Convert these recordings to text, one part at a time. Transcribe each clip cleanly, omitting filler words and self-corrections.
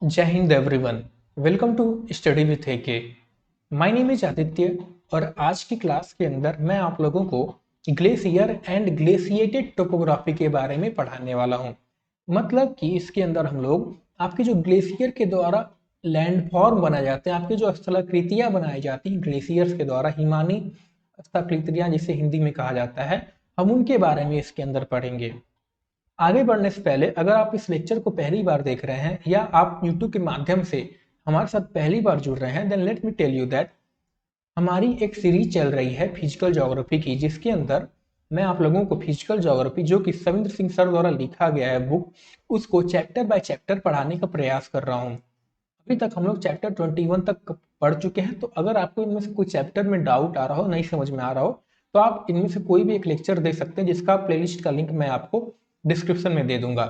जय Hind everyone. Welcome to study with AK. My name is Aditya और आज की क्लास के अंदर मैं आप लोगों को ग्लेशियर एंड ग्लेशिएटेड टोपोग्राफी के बारे में पढ़ाने वाला हूं। मतलब कि इसके अंदर हम लोग आपके जो ग्लेशियर के द्वारा लैंडफॉर्म बनाए जाते हैं, आपके जो स्थलाकृतियां बनाई जाती हैं ग्लेशियर्स के द्वारा, हिमानी स्थलाकृतियां जिसे हिंदी में कहा जाता है, हम उनके बारे में इसके अंदर पढ़ेंगे। आगे बढ़ने से पहले अगर आप इस लेक्चर को पहली बार देख रहे हैं या आप YouTube के माध्यम से हमारे साथ पहली बार जुड़ रहे हैं, then let me tell you that हमारी एक सीरीज चल रही है फिजिकल ज्योग्राफी की, जिसके अंदर मैं आप लोगों को फिजिकल ज्योग्राफी जो कि सविंद्र सिंह सर द्वारा लिखा गया है बुक, उसको चैप्टर बाय चैप्टर पढ़ाने का प्रयास कर रहा हूँ। अभी तक हम लोग चैप्टर 21 तक पढ़ चुके हैं। तो अगर आपको इनमें से कोई चैप्टर में डाउट आ रहा हो, नहीं समझ में आ रहा हो, तो आप इनमें से कोई भी एक लेक्चर दे सकते हैं, जिसका प्लेलिस्ट का लिंक मैं आपको डिस्क्रिप्शन में दे दूंगा।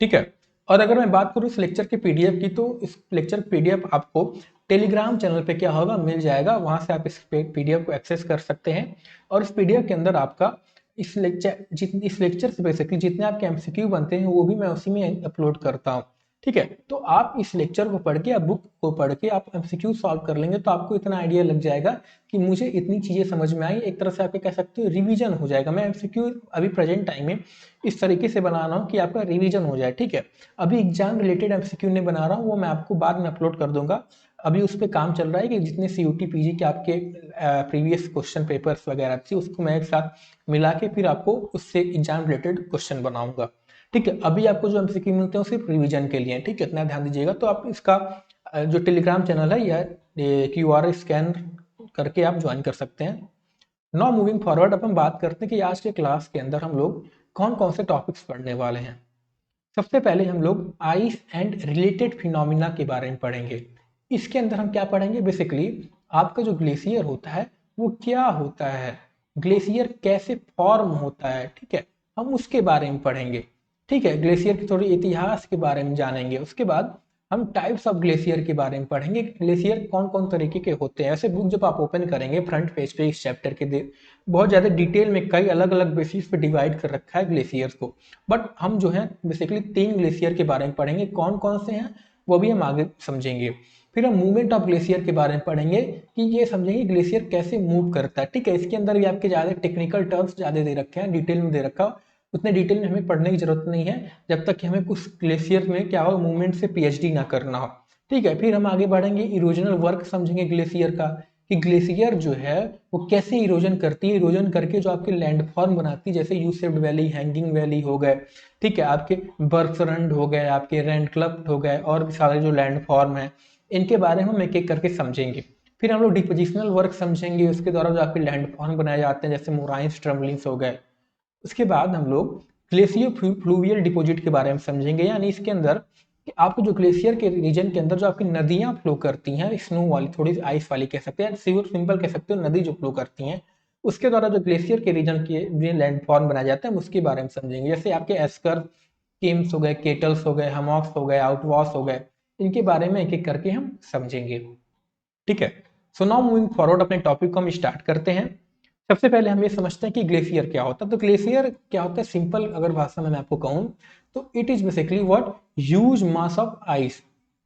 ठीक है। और अगर मैं बात करूँ इस लेक्चर के पीडीएफ की, तो इस लेक्चर पीडीएफ आपको टेलीग्राम चैनल पे क्या होगा, मिल जाएगा। वहां से आप इस पीडीएफ को एक्सेस कर सकते हैं और इस पीडीएफ के अंदर आपका इस लेक्चर से बेसिकली जितने आपके एमसीक्यू बनते हैं वो भी मैं उसी में अपलोड करता हूँ। ठीक है। तो आप इस लेक्चर को पढ़ के या बुक को पढ़ के आप एमसीक्यू सॉल्व कर लेंगे, तो आपको इतना आइडिया लग जाएगा कि मुझे इतनी चीजें समझ में आई। एक तरह से आप कह सकते हो रिवीजन हो जाएगा। मैं एमसीक्यू अभी प्रेजेंट टाइम में इस तरीके से बना रहा हूँ कि आपका रिवीजन हो जाए। ठीक है। अभी एग्जाम रिलेटेड एमसीक्यू नहीं बना रहा हूँ, वो मैं आपको बाद में अपलोड कर दूंगा। अभी उस पर काम चल रहा है कि जितने सीयूटी पीजी के आपके प्रीवियस क्वेश्चन पेपर्स वगैरह थी, उसको मैं एक साथ मिला के फिर आपको उससे एग्जाम रिलेटेड क्वेश्चन बनाऊंगा। ठीक है। अभी आपको जो एमसीक्यू मिलते हैं वो सिर्फ रिवीजन के लिए। ठीक है, इतना ध्यान दीजिएगा। तो आप इसका जो टेलीग्राम चैनल है या क्यूआर स्कैन करके आप ज्वाइन कर सकते हैं। नाउ मूविंग फॉरवर्ड, अब हम बात करते हैं कि आज के क्लास के अंदर हम लोग कौन कौन से टॉपिक्स पढ़ने वाले हैं। सबसे पहले हम लोग आइस एंड रिलेटेड फिनोमिना के बारे में पढ़ेंगे। इसके अंदर हम क्या पढ़ेंगे, बेसिकली आपका जो ग्लेशियर होता है वो क्या होता है, ग्लेशियर कैसे फॉर्म होता है। ठीक है, हम उसके बारे में पढ़ेंगे। ठीक है, ग्लेशियर के थोड़ी इतिहास के बारे में जानेंगे। उसके बाद हम टाइप्स ऑफ ग्लेशियर के बारे में पढ़ेंगे, ग्लेशियर कौन कौन तरीके के होते हैं। ऐसे बुक जब आप ओपन करेंगे फ्रंट पेज पे इस चैप्टर के बहुत ज़्यादा डिटेल में कई अलग अलग बेसिस पे डिवाइड कर रखा है ग्लेशियर्स को। बट हम जो है बेसिकली 3 ग्लेशियर के बारे में पढ़ेंगे, कौन कौन से हैं वो भी हम आगे समझेंगे। फिर हम मूवमेंट ऑफ ग्लेशियर के बारे में पढ़ेंगे कि ये समझेंगे ग्लेशियर कैसे मूव करता है। ठीक है, इसके अंदर भी आपके ज़्यादा टेक्निकल टर्म्स ज़्यादा दे रखे हैं, डिटेल में दे रखा हो। उतने डिटेल में हमें पढ़ने की जरूरत नहीं है जब तक कि हमें कुछ ग्लेशियर में क्या हो, मूवमेंट से पीएचडी ना करना हो। ठीक है, फिर हम आगे बढ़ेंगे, इरोजनल वर्क समझेंगे ग्लेशियर का, कि ग्लेशियर जो है वो कैसे इरोजन करती है, इरोजन करके जो आपके लैंडफॉर्म बनाती है, जैसे you shaped valley, hanging valley हो गए। ठीक है, आपके बर्फरंड हो गए, आपके रैंडक्लफ्ट हो गए, और भी सारे जो लैंडफॉर्म है इनके बारे में हम एक एक करके समझेंगे। फिर हम लोग डिपोजिशनल वर्क समझेंगे, उसके द्वारा जो आपके लैंडफॉर्म बनाए जाते हैं, जैसे मोराइंस, ट्रम्बलिंग्स हो गए। उसके बाद हम लोग ग्लेशियर फ्लूवियल डिपॉजिट के बारे में समझेंगे, यानी इसके अंदर कि आपको जो ग्लेशियर के रीजन के अंदर जो आपकी नदियां फ्लो करती हैं, स्नो वाली, थोड़ी सी आइस वाली कह सकते हैं, सिंपल कह सकते हो, नदी जो फ्लो करती हैं, उसके द्वारा जो ग्लेशियर के रीजन के लैंडफॉर्म बनाया जाता है, हम उसके बारे में समझेंगे। जैसे आपके एस्कर केम्स हो गए, केटल्स हो गए, हमॉक्स हो गए, आउटवॉश हो गए, इनके बारे में एक एक करके हम समझेंगे। ठीक है। सो नाउ मूविंग फॉरवर्ड, अपने टॉपिक को हम स्टार्ट करते हैं। सबसे पहले हम ये समझते हैं कि ग्लेशियर क्या होता है। तो ग्लेशियर क्या होता है, सिंपल अगर भाषा में मैं आपको कहूँ तो it is basically what, huge mass of ice.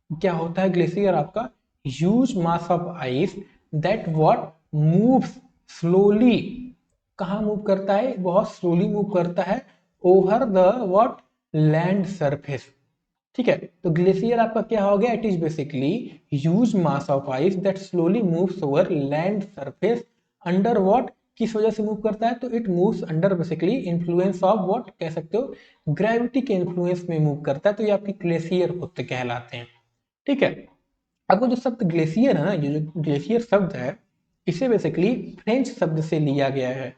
क्या होता है ग्लेशियर आपका, huge mass of ice that what moves slowly. कहाँ मूव करता है, बहुत स्लोली मूव करता है, over the what, land surface. ठीक है, तो ग्लेशियर आपका क्या हो गया, it is basically huge mass of ice that slowly moves over land surface under what, किस वजह से मूव करता है, तो it moves under basically influence of what, कह सकते हो ग्रेविटी के इन्फ्लुएंस में मूव करता है। तो ये आपके ग्लेशियर होते कहलाते हैं। ठीक है। अब वो जो शब्द ग्लेशियर है ना, ये जो ग्लेशियर शब्द है, इसे बेसिकली फ्रेंच शब्द से लिया गया है।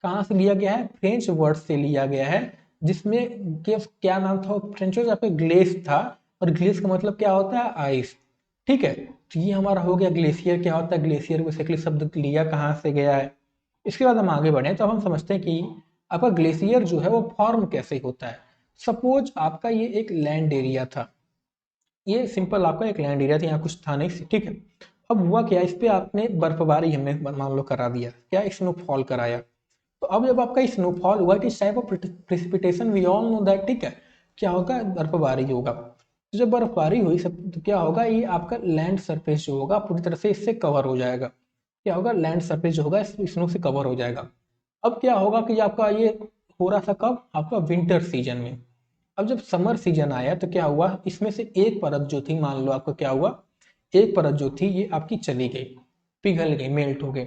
कहाँ से लिया गया है, फ्रेंच वर्ड से लिया गया है, जिसमें क्या नाम था फ्रेंच वर्ड आपका, ग्लेस था। और ग्लेस का मतलब क्या होता है, आइस। ठीक है, तो ये हमारा हो गया ग्लेशियर क्या होता है। ग्लेशियर बेसिकली शब्द लिया कहाँ से गया है। इसके बाद हम आगे बढ़े तो हम समझते हैं कि आपका ग्लेशियर जो है वो फॉर्म कैसे होता है। सपोज आपका ये एक लैंड एरिया था, ये सिंपल आपका एक लैंड एरिया था, यहाँ कुछ था नहीं। ठीक है, अब हुआ क्या, इस पे आपने बर्फबारी हमें मान लो करा दिया, क्या स्नोफॉल कराया। तो अब जब आपका स्नोफॉल हुआ, it is type of precipitation, we all know that. ठीक है, क्या होगा, बर्फबारी होगा। तो जब बर्फबारी हुई सब तो क्या होगा, ये आपका लैंड सरफेस जो होगा पूरी तरह से इससे कवर हो जाएगा। क्या होगा, लैंड सरफेस जो होगा स्नो से कवर हो जाएगा। अब क्या होगा कि आपका ये हो रहा था कब, आपका विंटर सीजन में। अब जब समर सीजन आया तो क्या हुआ, इसमें से एक परत जो थी, मान लो आपको क्या हुआ, एक परत जो थी ये आपकी चली गई, पिघल गई, मेल्ट हो गई।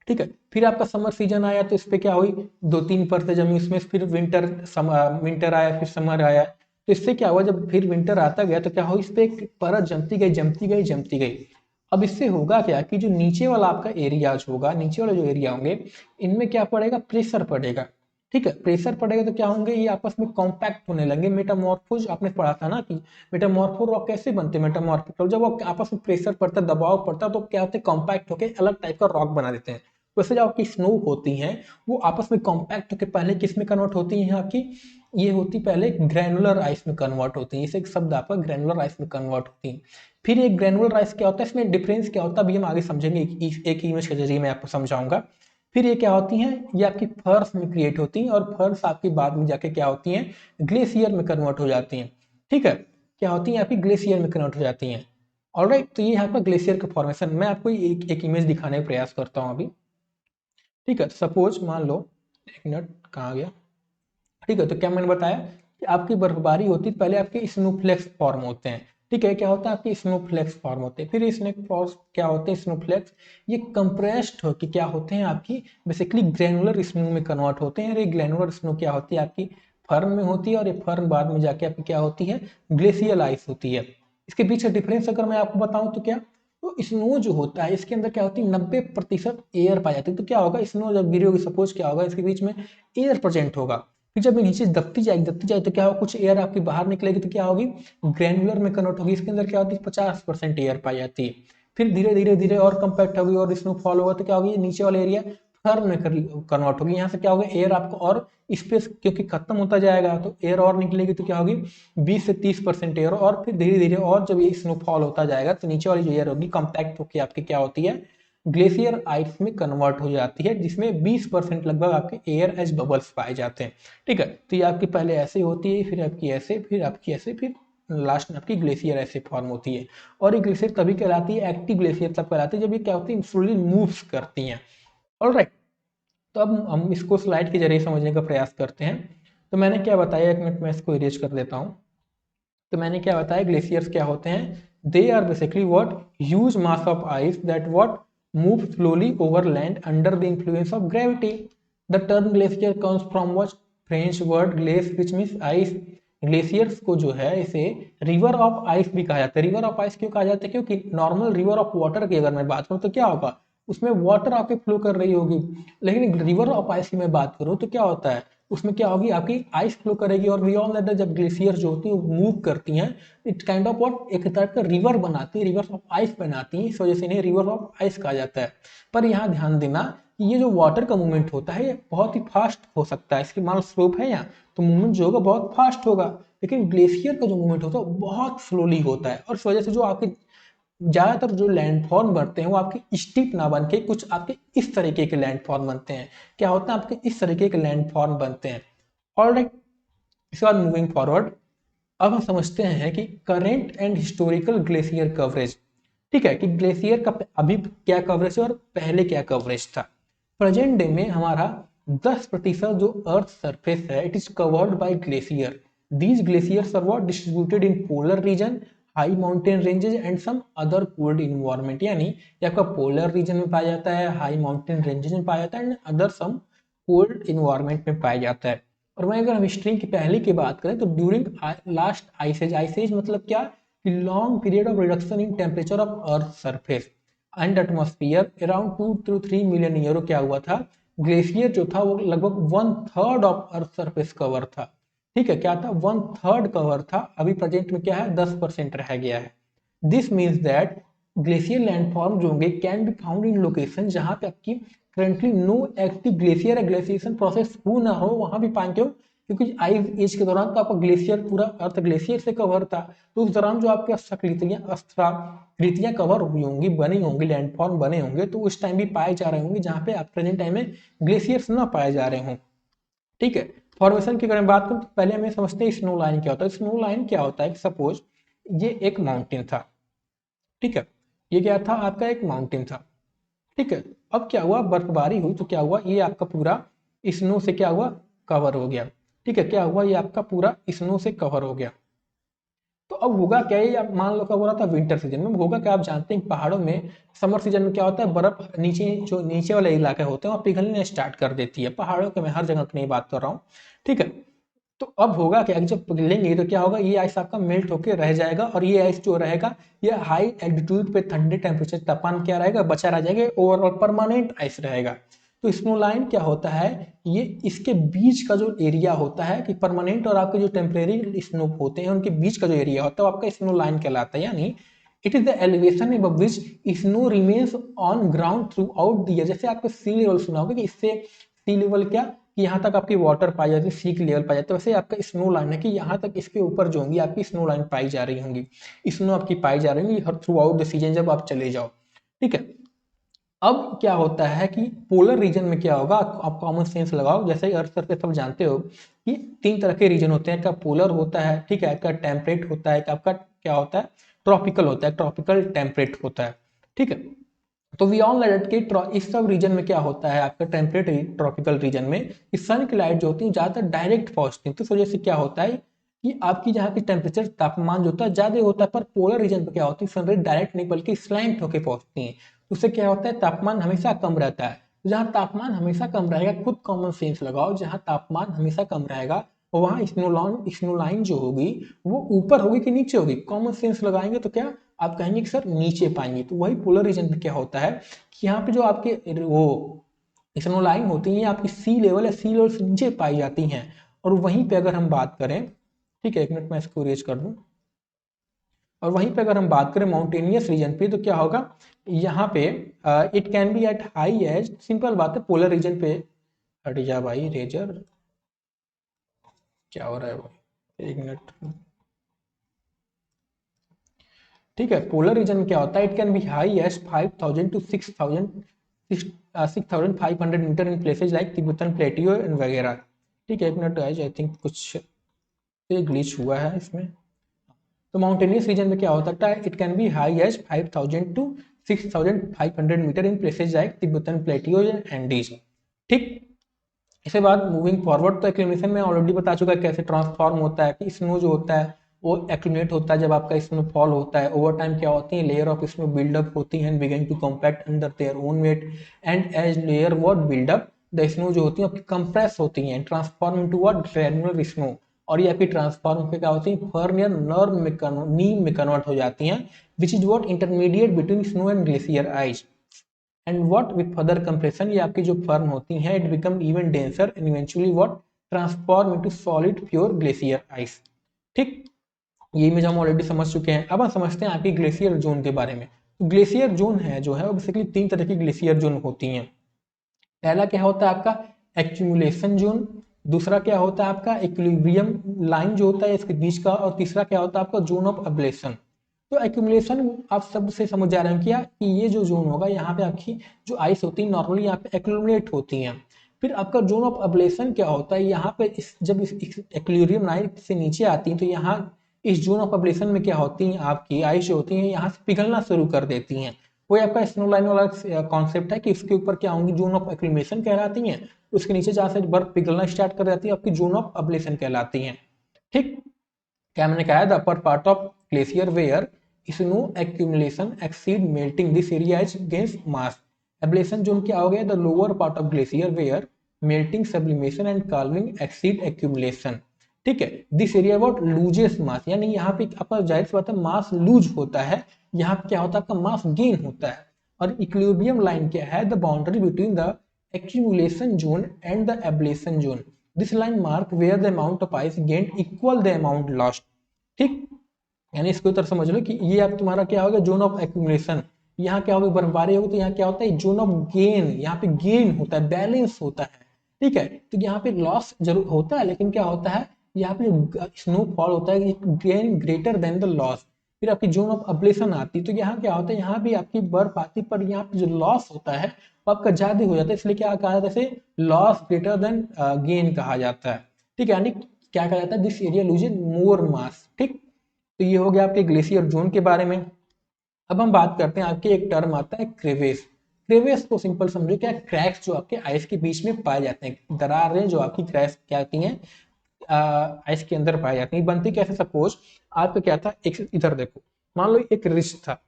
ठीक है, फिर आपका समर सीजन आया तो इस पे क्या हुई, दो तीन परतें जमी, उसमें फिर विंटर आया, फिर समर आया। तो इससे क्या हुआ, जब फिर विंटर आता गया तो क्या हुआ, इस पे एक परत जमती गई, जमती गई, जमती गई। अब इससे होगा क्या कि जो नीचे वाला आपका एरियाज होगा, नीचे वाले जो एरिया होंगे, इनमें क्या पड़ेगा, प्रेशर पड़ेगा। ठीक है, प्रेशर पड़ेगा तो क्या होंगे, ये आपस में कॉम्पैक्ट होने लगे। मेटामॉर्फोज आपने पढ़ा था ना कि मेटामॉर्फो रॉक कैसे बनते हैं, मेटामॉर्फो जब वो आपस में प्रेशर पड़ता है, दबाव पड़ता है, तो क्या होते हैं, कॉम्पैक्ट होकर अलग टाइप का रॉक बना देते हैं। वैसे जो आपकी स्नो होती हैं वो आपस में कॉम्पैक्ट होकर पहले किस में कन्वर्ट होती हैं आपकी, ये होती पहले ग्रैनुलर आइस में कन्वर्ट होती है। इसे एक शब्द आपका ग्रैनुलर आइस में कन्वर्ट होती है। फिर ये ग्रैनुलर आइस क्या होता है, इसमें डिफरेंस क्या होता है अभी हम आगे समझेंगे, एक इमेज के जरिए मैं आपको समझाऊंगा। फिर ये क्या होती हैं, ये आपकी फर्स में क्रिएट होती हैं, और फर्स आपकी बाद में जाके क्या होती हैं, ग्लेशियर में कन्वर्ट हो जाती हैं। ठीक है, क्या होती हैं आपकी, ग्लेशियर में कन्वर्ट हो जाती हैं। ऑलराइट, तो ये है आपका ग्लेशियर का फॉर्मेशन। मैं आपको एक इमेज दिखाने का प्रयास करता हूँ अभी। ठीक है, सपोज मान लो, एक मिनट कहाँ गया। ठीक है, तो क्या मैंने बताया कि आपकी बर्फबारी होती है, पहले आपके स्नोफ्लेक्स फॉर्म होते हैं। ठीक है, क्या होता है, आपके स्नोफ्लेक्स फॉर्म होते हैं। फिर स्नोफ्लैक्स क्या होते हैं, स्नोफ्लेक्स ये कंप्रेस्ड होकर क्या होते हैं आपकी, बेसिकली ग्रैनुलर स्नो में कन्वर्ट होते हैं। और ये ग्रैनुलर स्नो क्या होती है आपकी, फर्न में होती है, और ये फर्न बाद में जाके आपकी क्या होती है, ग्लेशियल आइस होती है। इसके पीछे डिफरेंस अगर मैं आपको बताऊं तो क्या, तो स्नो जो होता है इसके अंदर क्या होती है, 90% एयर पाई जाती है। तो क्या होगा, स्नो जब गिरी होगी, सपोज क्या होगा, इसके बीच में एयर प्रेजेंट होगा। फिर जब ये नीचे दबती जाएगी तो क्या होगा, कुछ एयर आपकी बाहर निकलेगी तो क्या होगी, ग्रैनुलर में कन्वर्ट होगी। इसके अंदर क्या होती है, 50% एयर पाई जाती है। फिर धीरे धीरे धीरे और कंपैक्ट होगी और स्नोफॉल होगा तो क्या होगी, नीचे वाला एरिया फर्म में कन्वर्ट होगी। यहाँ से क्या होगा, एयर आपको और स्पेस क्योंकि खत्म होता जाएगा तो एयर और निकलेगी तो क्या होगी, 20 से 30% एयर। और फिर धीरे धीरे और जब ये स्नोफॉल होता जाएगा तो नीचे वाली जो एयर होगी कंपैक्ट होकर आपकी क्या होती है, ग्लेशियर आइस में कन्वर्ट हो जाती है, जिसमें 20% लगभग आपके एयर एज बबल्स पाए जाते हैं। ठीक है, तो ये आपकी पहले ऐसे होती है, फिर आपकी ऐसे, फिर आपकी ऐसे, फिर लास्ट में आपकी ग्लेशियर ऐसे फॉर्म होती है। और ये ग्लेशियर तभी कहलाती है, एक्टिव ग्लेशियर तब कहलाती है जब ये क्या होती है, स्लोली मूव्स करती हैं। ऑलराइट, तो अब हम इसको स्लाइड के जरिए समझने का प्रयास करते हैं। तो मैंने क्या बताया, एक मिनट में इसको इरेज कर देता हूँ। तो मैंने क्या बताया, ग्लेशियर्स क्या होते हैं, they are basically what, huge mass of ice that what move slowly over land under the influence of gravity. The term glacier comes from what, French word glace which means ice. Glaciers को जो है इसे river of ice भी कहा जाता है। River of ice क्यों कहा जाता है, क्योंकि नॉर्मल रिवर ऑफ वाटर की अगर मैं बात करूं तो क्या होगा, उसमें वाटर आपके फ्लो कर रही होगी। लेकिन रिवर ऑफ आइस की मैं बात करूं तो क्या होता है, उसमें क्या होगी, आपकी आइस फ्लो करेगी। और वी ऑल दैट जब ग्लेशियर जो होती है मूव करती हैं, इट काइंड ऑफ व्हाट, एक टाइप का रिवर बनाती है, रिवर ऑफ आइस बनाती है, इस वजह से इन्हें रिवर ऑफ आइस कहा जाता है। पर यहाँ ध्यान देना कि ये जो वाटर का मूवमेंट होता है ये बहुत ही फास्ट हो सकता है। इसकी मान स्लोप है यहाँ, तो मूवमेंट जो होगा बहुत फास्ट होगा। लेकिन ग्लेशियर का जो मूवमेंट होता है वो बहुत स्लोली होता है, और इस वजह से जो आपके ज्यादातर जो लैंडफॉर्म बनते हैं वो आपके स्टीप ना बन के कुछ आपके इस तरीके के लैंडफॉर्म बनते हैं। क्या होता है, आपके इस तरीके के लैंडफॉर्म बनते हैं। ऑलराइट, इसके बाद मूविंग फॉरवर्ड, अब हम समझते हैं कि current and historical glacier coverage. ठीक है, कि ग्लेशियर का अभी क्या कवरेज है और पहले क्या कवरेज था। प्रेजेंट डे में हमारा 10% जो अर्थ सरफेस है it is covered by glacier. These glaciers are what, distributed in polar region, high mountain ranges and some other cold environment. यानी ये आपका पोलर रीजन में पाया जाता है, हाई माउंटेन रेंजेस में पाया जाता है, and other some cold environment में पाया जाता है। और वहीं अगर हम स्ट्रिंग की पहले की बात करें तो ड्यूरिंग लास्ट आइसेज, आइसेज मतलब क्या, कि long period of reduction in temperature of earth surface and atmosphere around 2 to 3 million year क्या हुआ था, ग्लेशियर जो था वो लगभग 1/3 ऑफ अर्थ सरफेस कवर था। ठीक है, क्या था, 1/3 कवर था। अभी प्रेजेंट में क्या है, 10% रह गया है। This means that glacier landform जो होंगे can be found in location जहां पे आपकी currently no active glacier glaciation process हो ना हो, वहां भी पाएंगे। क्यों, क्योंकि आइस एज के दौरान तो आपका ग्लेशियर पूरा अर्थ ग्लेशियर से कवर था, तो उस दौरान जो आपके अस्त्राकृतियां कवर हुई होंगी, बनी होंगी, लैंडफॉर्म बने होंगे, तो उस टाइम भी पाए जा रहे होंगे जहां पे आप प्रेजेंट टाइम में ग्लेशियर्स ना पाए जा रहे हों। ठीक है, फॉर्मेशन की अगर बात करूं तो पहले हमें समझते हैं स्नो लाइन क्या होता है। स्नो लाइन क्या होता है, सपोज ये एक माउंटेन था, ठीक है, ये क्या था आपका, एक माउंटेन था, ठीक है। अब क्या हुआ, बर्फबारी हुई तो क्या हुआ, ये आपका पूरा स्नो से क्या हुआ, कवर हो गया, ठीक है, क्या हुआ, ये आपका पूरा स्नो से कवर हो गया। तो अब होगा क्या, ये आप मान लो कब हो रहा था, विंटर सीजन में होगा क्या, आप जानते हैं पहाड़ों में समर सीजन में क्या होता है, बर्फ नीचे जो नीचे वाले इलाके होते हैं वहाँ पिघलने स्टार्ट कर देती है, पहाड़ों के मैं हर जगह की नहीं बात कर रहा हूँ, ठीक है। तो अब होगा क्या कि जब पिघलेंगे तो क्या होगा, ये आइस आपका मेल्ट होकर रह जाएगा, और ये आइस जो रहेगा ये हाई एल्टीट्यूड पे ठंडे टेम्परेचर तापमान क्या रहेगा, बचा रह जाएगा, ओवरऑल परमानेंट आइस रहेगा। तो स्नो लाइन क्या होता है, ये इसके बीच का जो एरिया होता है कि परमानेंट और आपके जो टेम्परेरी स्नो होते हैं उनके बीच का जो एरिया होता है वो आपका स्नो लाइन कहलाता है, यानी it is the elevation above which snow remains on ground through out the year. जैसे आपको सी लेवल सुना होगा कि इससे सी लेवल क्या, कि यहाँ तक आपकी वाटर पाई जाती है, सी की लेवल पाई जाती है, वैसे आपका स्नो लाइन है कि यहाँ तक इसके ऊपर जो होंगी आपकी स्नो लाइन पाई जा रही होंगी, स्नो आपकी पाई जा रही होंगी her through out the season जब आप चले जाओ, ठीक है। अब क्या होता है कि पोलर रीजन में क्या होगा, आप कॉमन सेंस लगाओ, जैसे ही अर्थ सरफेस सब जानते हो कि तीन तरह के रीजन होते हैं, का पोलर होता है, ठीक है, आपका टेम्परेट होता है, आपका क्या होता है, ट्रॉपिकल होता है, ट्रॉपिकल टेम्परेट होता है, ठीक है। तो वी ऑल नो दैट कि इस सब रीजन में क्या होता है, आपका टेम्परेट ट्रॉपिकल रीजन में इस सन की लाइट जो होती है ज़्यादातर डायरेक्ट पहुंचती है, तो इस वजह से क्या होता है कि आपकी जहाँ की टेम्परेचर तापमान जो होता है ज़्यादा होता है, पर पोलर रीजन पे क्या होती है सनरेज डायरेक्ट नहीं बल्कि स्लैंट होकर पहुंचती है, उससे क्या होता है तापमान हमेशा कम रहता है। जहाँ तापमान हमेशा कम रहेगा, खुद कॉमन सेंस लगाओ, जहाँ तापमान हमेशा कम रहेगा वहाँ स्नो लाइन जो होगी वो ऊपर होगी कि नीचे होगी, कॉमन सेंस लगाएंगे तो क्या आप कहेंगे कि सर नीचे पाएंगे। तो वही पोलर रीजन पे क्या होता है कि यहाँ पे जो आपके वो स्नो लाइन होती है आपकी सी लेवल या सी लेवल से नीचे पाई जाती हैं। और वहीं पे अगर हम बात करें, ठीक है, एक मिनट मैं इसको रेज कर दूं, और वहीं पे अगर हम बात करें माउंटेनियस रीजन पे तो क्या होगा, यहाँ पे it can be at high edge, simple बात है पोलर रीजन पे, हट जा भाई रेजर, क्या हो रहा है भाई, एक मिनट, ठीक है। पोलर रीजन में क्या होता है, it can be high edge 5000 to 6500 metre in places like Tibetan plateau and वगैरह, ठीक है। एक मिनट गाइस, आई थिंक कुछ ग्लिच हुआ है इसमें। तो माउंटेनियस रीजन में क्या हो सकता है, it can be high edge 5000 to 6500 metre in places like Tibetan plateau and Andes, ठीक। इसके बाद मूविंग फॉरवर्ड, तो एक्यूमुलेशन में ऑलरेडी बता चुका है कैसे ट्रांसफॉर्म होता है कि स्नो जो होता है वो एक्यूमुलेट होता है, जब आपका स्नो फॉल होता है ओवर टाइम क्या होती है, लेयर ऑफ स्नो बिल्डअप होती है and begin to compact under their own weight, and as layer what buildup the snow जो होती है आपकी कंप्रेस होती हैं, transform into what granular snow, और ये आपकी ट्रांसफॉर्म होकर क्या होती है फर्न या नर्व में नीम में कन्वर्ट हो जाती हैं, which is what intermediate between snow and glacier ice, and what with further compression ये आपकी जो फर्म होती हैं it become even denser and eventually what transform into solid pure glacier ice, ठीक। ये इमेज हम ऑलरेडी समझ चुके हैं। अब हम समझते हैं आपकी ग्लेशियर जोन के बारे में। तो ग्लेशियर जोन है जो है वो बेसिकली तीन तरह की ग्लेशियर जोन होती हैं। पहला क्या होता है आपका एक्यूमुलेशन जोन, दूसरा क्या होता है आपका इक्विलिब्रियम लाइन जो होता है इसके बीच का, और तीसरा क्या होता है आपका जोन ऑफ अब्लेशन। तो एक्यूमुलेशन आप सबसे समझ जा रहे हैं क्या कि ये जो जोन होगा यहाँ पे आपकी जो आइस होती है नॉर्मली यहाँ पे एक्यूमुलेट होती हैं। फिर आपका जोन ऑफ अब्लेशन क्या होता है, यहाँ पे जब इस एक्विलिब्रियम लाइन से नीचे आती हैं तो यहाँ इस जोन ऑफ अब्लेशन में क्या होती हैं आपकी आइस जो होती हैं यहाँ से पिघलना शुरू कर देती हैं। वही आपका स्नो लाइन वाला कॉन्सेप्ट है कि इसके ऊपर क्या होंगी जोन ऑफ एक्लिमेशन कहलाती हैं, उसके नीचे जहाँ से बर्फ पिघलना स्टार्ट कर जाती है आपकी जोन ऑफ अब्लेशन कहलाती हैं, ठीक। क्या मैंने कहा the upper part of glacier where snow accumulation exceed melting this area is against mass, ablation zone क्या हो गया the lower part of glacier where melting sublimation and calving exceed accumulation, ठीक है। This area about loses mass, यानी यहाँ पे आपका जाहिर सी बात है मास लूज होता है, यहाँ पे क्या होता है आपका मास गेन होता है। और इक्विलिब्रियम लाइन क्या है the boundary between the accumulation zone and the ablation zone, this line mark where the amount of ice gained equal the amount lost, ठीक। यानी इसको तरह समझ लो कि ये अब तुम्हारा क्या होगा जोन ऑफ एक्यूमुलेशन, यहाँ क्या होगा बर्फबारी होगी तो यहाँ क्या होता है जोन ऑफ गेन, यहाँ पे गेन होता है बैलेंस होता है, ठीक है। तो यहाँ पे लॉस जरूर होता है लेकिन क्या होता है यहाँ पे जो स्नोफॉल होता है gain greater than the loss. फिर आपकी जोन ऑफ अब्लेशन आती है तो यहाँ क्या होता है यहाँ भी आपकी बर्फ आती पर यहाँ पे जो लॉस होता है वो आपका ज्यादा हो जाता है, इसलिए क्या कहा जाता है लॉस ग्रेटर देन गेन कहा जाता है, ठीक है। यानी क्या कहा जाता है दिस एरिया लूजेस मोर मास, ठीक। तो ये हो गया आपके ग्लेशियर जोन के बारे में। अब हम बात करते हैं, आपके एक टर्म आता है क्रेवेस। क्रेवेस को सिंपल समझो क्या, क्रैक्स जो आपके आइस के बीच में पाए जाते हैं, दरारें जो आपकी क्रैक्स क्या आती हैं आइस के अंदर पाई जाती है। बनती कैसे, सपोज आपका क्या था, एक इधर देखो, मान लो एक रिज था,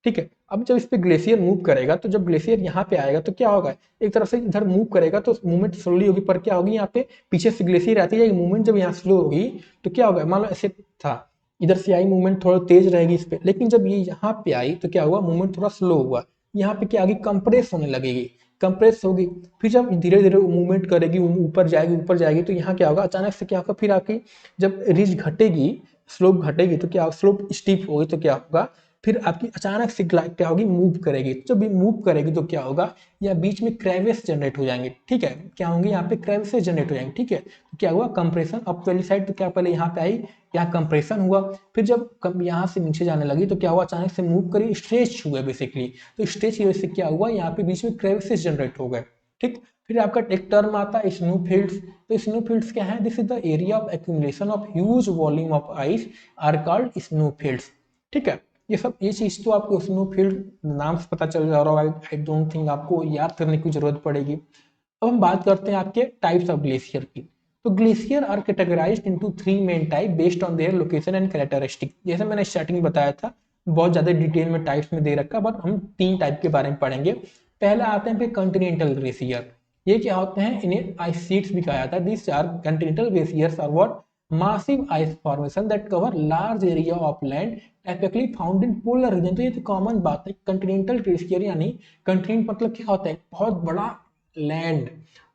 ठीक है। अब जब इस पे ग्लेशियर मूव करेगा, तो जब ग्लेशियर यहाँ पे आएगा तो क्या होगा, एक तरफ से इधर मूव करेगा तो मूवमेंट स्लोली होगी, पर क्या होगी यहाँ पे पीछे से ग्लेशियर आती है, मूवमेंट जब यहाँ स्लो होगी तो क्या होगा, मान लो ऐसे था, इधर से आई मूवमेंट थोड़ा तेज रहेगी इस पे, लेकिन जब ये यहाँ पे आई तो क्या हुआ, मूवमेंट थोड़ा स्लो हुआ, यहाँ पे क्या होगी, कंप्रेस होने लगेगी, कंप्रेस होगी। फिर जब धीरे धीरे मूवमेंट करेगी, ऊपर जाएगी तो यहाँ क्या होगा, अचानक से क्या होगा, फिर आपकी जब रिज घटेगी, स्लोप घटेगी तो क्या, स्लोप स्टीप होगी तो क्या होगा, फिर आपकी अचानक से क्या होगी, मूव करेगी। जब भी मूव करेगी तो क्या होगा, या बीच में क्रेविस जनरेट हो जाएंगे, ठीक है, क्या होंगे यहाँ पे क्रेविसेस जनरेट हो जाएंगे, ठीक है। तो क्या हुआ, कंप्रेशन अप वाली साइड, तो क्या पहले यहाँ पे आई, यहाँ कंप्रेशन हुआ, फिर जब यहाँ से नीचे जाने लगी तो क्या हुआ, अचानक से मूव करी, स्ट्रेच हुए बेसिकली, तो स्ट्रेच की वजह से क्या हुआ, यहाँ पे बीच में क्रेविसेस जनरेट हो गए, ठीक। फिर आपका एक टर्म आता है स्नो फील्ड्स। तो स्नो फील्ड्स क्या है, this is the area of accumulation of huge volume of ice are called snow fields, ठीक है। ये सब, ये चीज तो आपको स्नो फील्ड नाम से पता चल जा रहा होगा, आई डोंट थिंक आपको याद करने की जरूरत पड़ेगी। अब हम बात करते हैं आपके टाइप्स ऑफ ग्लेशियर की। तो glacier are categorized into three main type based on their location and characteristic. जैसे मैंने स्टार्टिंग में बताया था, बहुत ज्यादा डिटेल में टाइप्स में दे रखा, बट हम तीन टाइप के बारे में पढ़ेंगे। पहला आते हैं कंटिनेंटल ग्लेशियर। ये क्या होते हैं, इन्हें आइस शीट्स भी कहा जाता है। This are continental glaciers are what, massive ice formation that cover large area of land typically found in polar region। तो ये तो कॉमन बात है, कंटिनेंटल ग्लेशियर यानी कंटिनेंट मतलब क्या होता है, बहुत बड़ा लैंड।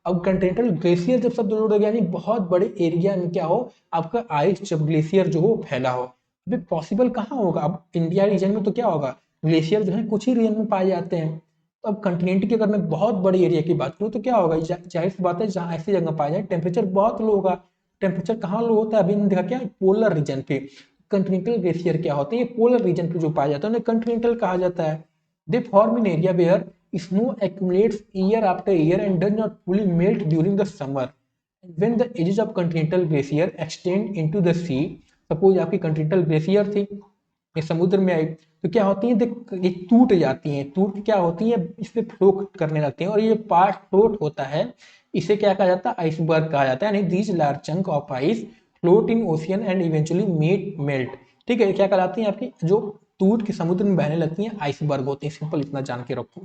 अब कंटिनेंटल ग्लेशियर जब शब्द जोड़ यानी बहुत बड़े एरिया में क्या हो, आपका आइस जब ग्लेशियर जो हो फैला हो। अभी पॉसिबल कहाँ होगा, अब इंडिया रीजन में तो क्या होगा, ग्लेशियर जो है कुछ ही रीजन में पाए जाते हैं। तो अब कंटिनेंट की अगर मैं बहुत बड़ी एरिया की बात करूँ तो क्या होगा, जाहिर सी बात है, जहाँ ऐसी जगह पाया जाए टेम्परेचर बहुत लो होगा। टेम्परेचर कहाँ लो होता है, अभी हमने देखा क्या, पोलर रीजन पे। कंटिनेंटल ग्लेशियर क्या होते हैं, ये पोलर रीजन पे जो पाया जाता है उन्हें कंटिनेंटल कहा जाता है। They form in area where snow accumulates year after year and does not fully melt during the summer. When the edges of continental glacier extend into the sea, suppose आपकी कंटिनेंटल ग्लेशियर थी, ये समुद्र में आई, तो क्या होती है, ये टूट जाती हैं, टूट के क्या होती है, इस पे फ्लोट करने लगती हैं, और ये पार्ट फ्लोट होता है, इसे क्या कहा जाता है, आइसबर्ग कहा जाता है। यानी these large chunk of ice float in ocean and eventually melt, ठीक है। क्या कहलाती हैं, आपकी जो टूट के समुद्र में बहने लगती हैं आइसबर्ग होती हैं, सिंपल इतना जान के रखो।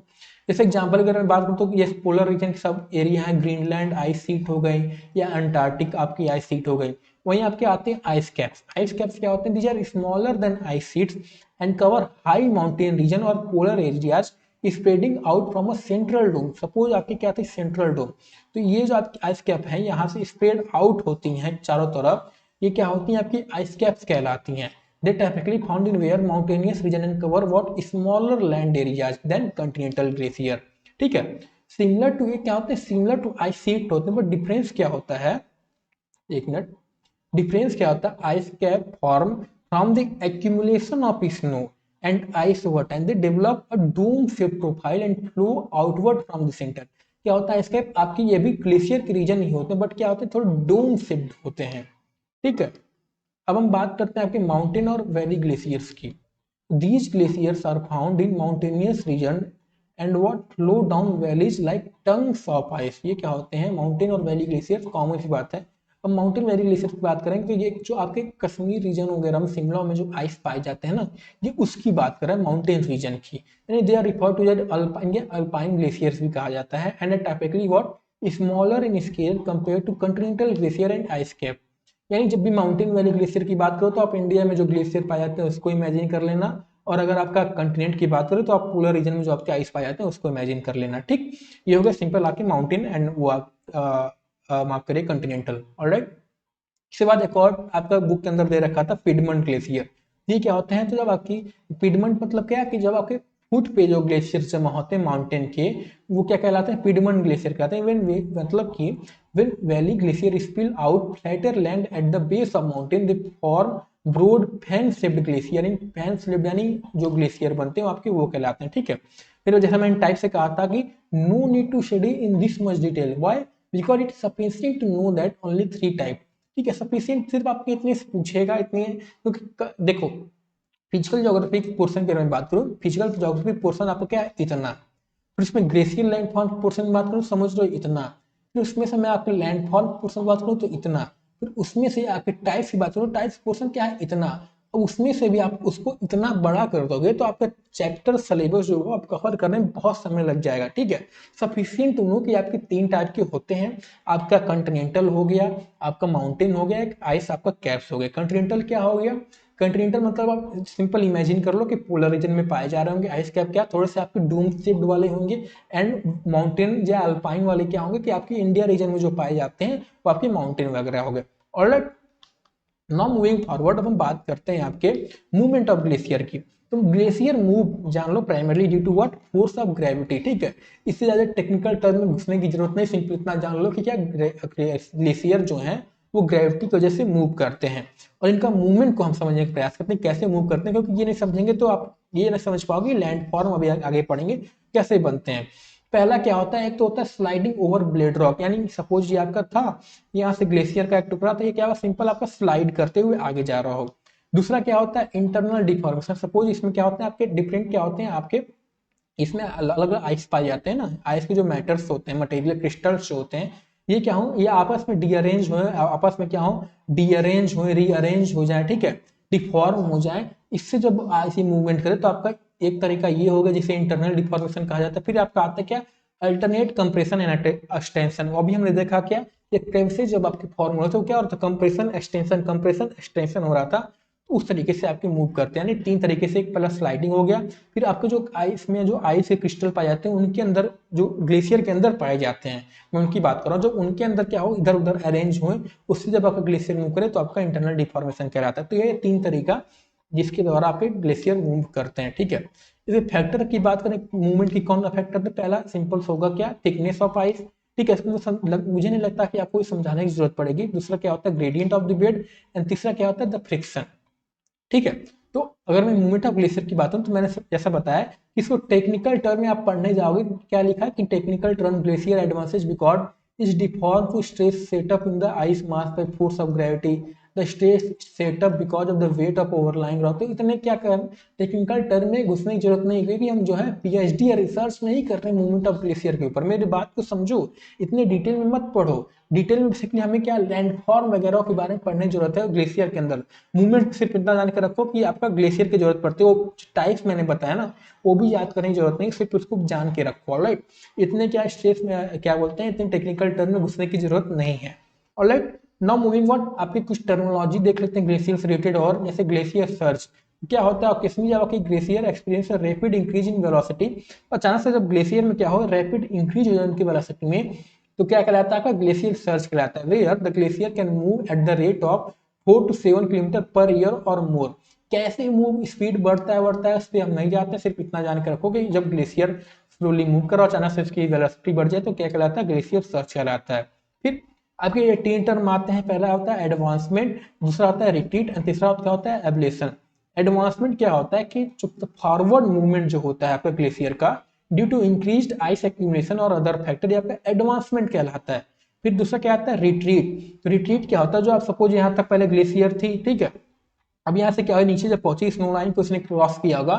जैसे एग्जांपल अगर मैं बात करूँ तो ये पोलर रीजन के सब एरिया है, ग्रीनलैंड आइस सीट हो गई, या अंटार्कटिक आपकी आइस सीट हो गई। वहीं आपके आते हैं आइस कैप्स। आइस कैप्स क्या होते हैं, these are smaller than ice sheets and cover high mountain region और polar areas spreading out from a central dome. Suppose आपकी क्या थी, सेंट्रल डोम, तो ये जो आपकी आइस कैप है यहाँ से स्प्रेड आउट होती हैं चारों तरफ, ये क्या होती हैं, आपकी आइस कैप्स कहलाती हैं। They typically found in where mountainous region and cover what smaller land areas than continental glacier, ठीक है। सिमिलर टू, ये क्या होते हैं, सिमिलर टू आइस शीट होते हैं, बट डिफरेंस क्या होता है, एक मिनट, डिफरेंस क्या होता है, ice cap form from the accumulation of snow and ice water and they develop a dome shape profile and flow outward from the centre. क्या होता है, आइस कैप आपकी ये भी ग्लेशियर के रीजन नहीं होते, बट क्या होते हैं, थोड़े डोम शेप्ड होते हैं, ठीक है। अब हम बात करते हैं आपके माउंटेन और वैली ग्लेशियर्स की। These glaciers are found in mountainous region and what flow down valleys like tongues of ice. ये क्या होते हैं, माउंटेन और वैली ग्लेशियर्स, कॉमन सी बात है। अब माउंटेन वैली ग्लेशियर्स की बात करेंगे तो ये जो आपके कश्मीर रीजन वगैरह में, शिमला में जो आइस पाए जाते हैं ना, ये उसकी बात कर रहे हैं, माउंटेन रीजन की। यानी they are refer to that alpine, ये अल्पाइन ग्लेशियर्स भी कहा जाता है, and typically what smaller in scale compare to continental glacier and ice cap. यानी जब भी माउंटेन वैली ग्लेशियर की बात करो तो आप इंडिया में जो ग्लेशियर पाए जाते हैं उसको इमेजिन कर लेना, और अगर आपका कंटिनेंट की बात करें तो आप पोलर रीजन में जो आपके आइस पाए जाते हैं उसको इमेजिन कर लेना, ठीक। ये हो गया सिंपल आपके माउंटेन एंड वो आप माफ करिए कंटिनेंटल, ऑलराइट। इसके बाद एक और आपका बुक के अंदर दे रखा था पिडमंट ग्लेशियर। ये क्या होते हैं, तो जब आपकी पिडमंट मतलब क्या है कि जब आपके फुट पे जो ग्लेशियर जमा होते हैं माउंटेन के, वो क्या कहलाते हैं, पिडमंट ग्लेशियर कहते हैं। व्हेन मतलब कि when valley glacier spill out flatter land at the base of mountain they form broad fan shaped glacier. In fan shaped यानी जो ग्लेशियर बनते हैं आपके वो कहलाते हैं, ठीक है। फिर जैसा मैंने टाइप से कहा था कि no need to study in this much detail, why, because it sufficient to know that only three type. ठीक है। सफिशिएंट सिर्फ आपके इतने से पूछेगा, इतने, क्योंकि देखो फिजिकल ज्योग्राफी के पोर्शन के बारे में बात करूँ, फिजिकल ज्योग्राफी पोर्शन आपको क्या है, इतना। फिर उसमें ग्लेशियर लैंडफॉर्म पोर्शन की बात करूँ, समझ लो इतना। फिर उसमें से मैं आपके लैंडफॉर्म पोर्शन की बात करूँ तो इतना। फिर उसमें से आपके टाइप्स की बात करूँ, टाइप्स पोर्शन क्या है, इतना। अब उसमें से भी आप उसको इतना बड़ा कर दोगे तो आपका चैप्टर सिलेबस जो होगा आप कवर करने में बहुत समय लग जाएगा, ठीक है। सफिशियंट टू नो कि आपके 3 टाइप के होते हैं, आपका कंटिनेंटल हो गया, आपका माउंटेन हो गया, एक आइस आपका कैप्स हो गया। कंटिनेंटल क्या हो गया, कंटिनेंटल मतलब आप सिंपल इमेजिन कर लो कि पोलर रीजन में पाए जा रहे होंगे। आइस कैप क्या थोड़े से आपके डूम शेप्ड वाले होंगे, एंड माउंटेन या अल्पाइन वाले क्या होंगे कि आपके इंडिया रीजन में जो पाए जाते हैं वो आपके माउंटेन वगैरह हो गए। ऑलराइट, नाउ मूविंग फॉरवर्ड, अब हम बात करते हैं आपके मूवमेंट ऑफ ग्लेशियर की। तो ग्लेशियर मूव जान लो primarily due to what, force of gravity, ठीक है। इससे ज्यादा टेक्निकल टर्म में घुसने की जरूरत नहीं, सिंपल इतना जान लो कि क्या ग्लेशियर जो है वो ग्रेविटी की वजह से मूव करते हैं। और इनका मूवमेंट को हम समझने का प्रयास करते हैं, कैसे मूव करते हैं, क्योंकि ये नहीं समझेंगे तो आप ये नहीं समझ पाओगे लैंड फॉर्म अभी आगे पढ़ेंगे कैसे बनते हैं। पहला क्या होता है, एक तो होता है स्लाइडिंग ओवर ब्लेड रॉक, यानी सपोज ये आपका था, यहाँ से ग्लेशियर का एक टुकड़ा था, ये क्या होगा, सिंपल आपका स्लाइड करते हुए आगे जा रहा हो। दूसरा क्या होता है इंटरनल डिफॉर्मेशन, सपोज इसमें क्या होता है आपके डिफरेंट क्या होते हैं आपके, इसमें अलग अलग आइस पाए जाते हैं ना, आइस के जो मैटर्स होते हैं, मटेरियल क्रिस्टल्स जो होते हैं, ये क्या हो, ये आपस में डीअरेंज हो, आपस में क्या हो, डीअरेंज हो, रीअरेंज हो जाए, ठीक है, डिफॉर्म हो जाए। इससे जब ऐसी मूवमेंट करे तो आपका एक तरीका ये होगा जिसे इंटरनल डिफॉर्मेशन कहा जाता है। फिर आपका आता है क्या, अल्टरनेट कंप्रेशन एंड एक्सटेंशन। वो अभी हमने देखा क्या, ये कैसे जब आपके फॉर्मूला तो क्या होता है, कंप्रेशन एक्सटेंशन हो रहा था, उस तरीके से आपके मूव करते हैं। यानी 3 तरीके से, एक पहला स्लाइडिंग हो गया, फिर आपके जो आइस में जो आइस के क्रिस्टल पाए जाते हैं उनके अंदर, जो ग्लेशियर के अंदर पाए जाते हैं, मैं उनकी बात कर रहा हूँ, जो उनके अंदर क्या हो, इधर उधर अरेंज हुए, उससे जब आपका ग्लेशियर मूव करे तो आपका इंटरनल डिफॉर्मेशन कहलाता है। तो ये 3 तरीका जिसके द्वारा आपके ग्लेशियर मूव करते हैं, ठीक है। इसे फैक्टर की बात करें मूवमेंट की, कौन सा फैक्टर, तो पहला सिंपल होगा क्या, थिकनेस ऑफ आइस, ठीक है, इसमें मुझे नहीं लगता कि आपको समझाने की जरूरत पड़ेगी। दूसरा क्या होता है gradient of the bed, and तीसरा क्या होता है द फ्रिक्शन, ठीक है। तो अगर मैं मूवमेंट ऑफ ग्लेशियर की बात करूं तो मैंने जैसा बताया कि इसको टेक्निकल टर्म में आप पढ़ने जाओगे, क्या लिखा है कि technical term glacier advances because is deform to stress setup in the ice mass by force of gravity, the stress setup because of the weight of overlying rock. तो इतने क्या कर, टेक्निकल टर्म में घुसने की जरूरत नहीं, क्योंकि हम जो है पीएचडी या रिसर्च नहीं कर रहे मूवमेंट ऑफ ग्लेशियर के ऊपर। मेरी बात को समझो, इतने डिटेल में मत पढ़ो। डिटेल में बेसिकली हमें क्या लैंडफॉर्म वगैरह के बारे में पढ़ने की जरूरत है ग्लेशियर के अंदर। मूवमेंट सिर्फ इतना जान के रखो कि आपका ग्लेशियर की जरूरत पड़ती है, वो टाइप्स मैंने बताया ना, वो भी याद करने की जरूरत नहीं, सिर्फ उसको जान के रखो। ऑलराइट, इतने क्या स्ट्रेस में क्या बोलते हैं, इतने टेक्निकल टर्म में घुसने की जरूरत नहीं है। ऑलराइट, नाउ मूविंग ऑन, आपकी कुछ टर्मिनोलॉजी देख लेते हैं ग्लेशियर से रिलेटेड, और जैसे ग्लेशियर सर्च क्या होता है, किसमें जब आपकी glacier experience rapid increase in velocity, अचानक से जब ग्लेशियर में क्या हो रैपिड इंक्रीज हो जाए उनकी वेलोसिटी में, तो क्या कहलाता है आपका ग्लेशियर सर्च कहलाता है। Where the glacier can move at the rate of 4 to 7 kilometre per year और मोर। कैसे मूव स्पीड बढ़ता है उस पर हम नहीं जाते, सिर्फ इतना जान के रखो कि जब ग्लेशियर स्लोली मूव करो अचानक से उसकी वेलोसिटी बढ़ जाए तो क्या कहलाता है, ग्लेशियर सर्च कहलाता है। फिर आपके ये 3 टर्म आते हैं, पहला होता है एडवांसमेंट, दूसरा होता है रिट्रीट, एंड तीसरा क्या होता है एब्लेशन। एडवांसमेंट क्या होता है कि जो फॉरवर्ड मूवमेंट जो होता है आपका ग्लेशियर का due to increased ice accumulation और अदर फैक्टर, आपका एडवांसमेंट कहलाता है। फिर दूसरा क्या आता है रिट्रीट, तो रिट्रीट क्या होता है, जो आप सपोज यहाँ तक पहले ग्लेशियर थी, ठीक है, अब यहाँ से क्या है नीचे जब पहुंची स्नो लाइन को उसने क्रॉस किया होगा,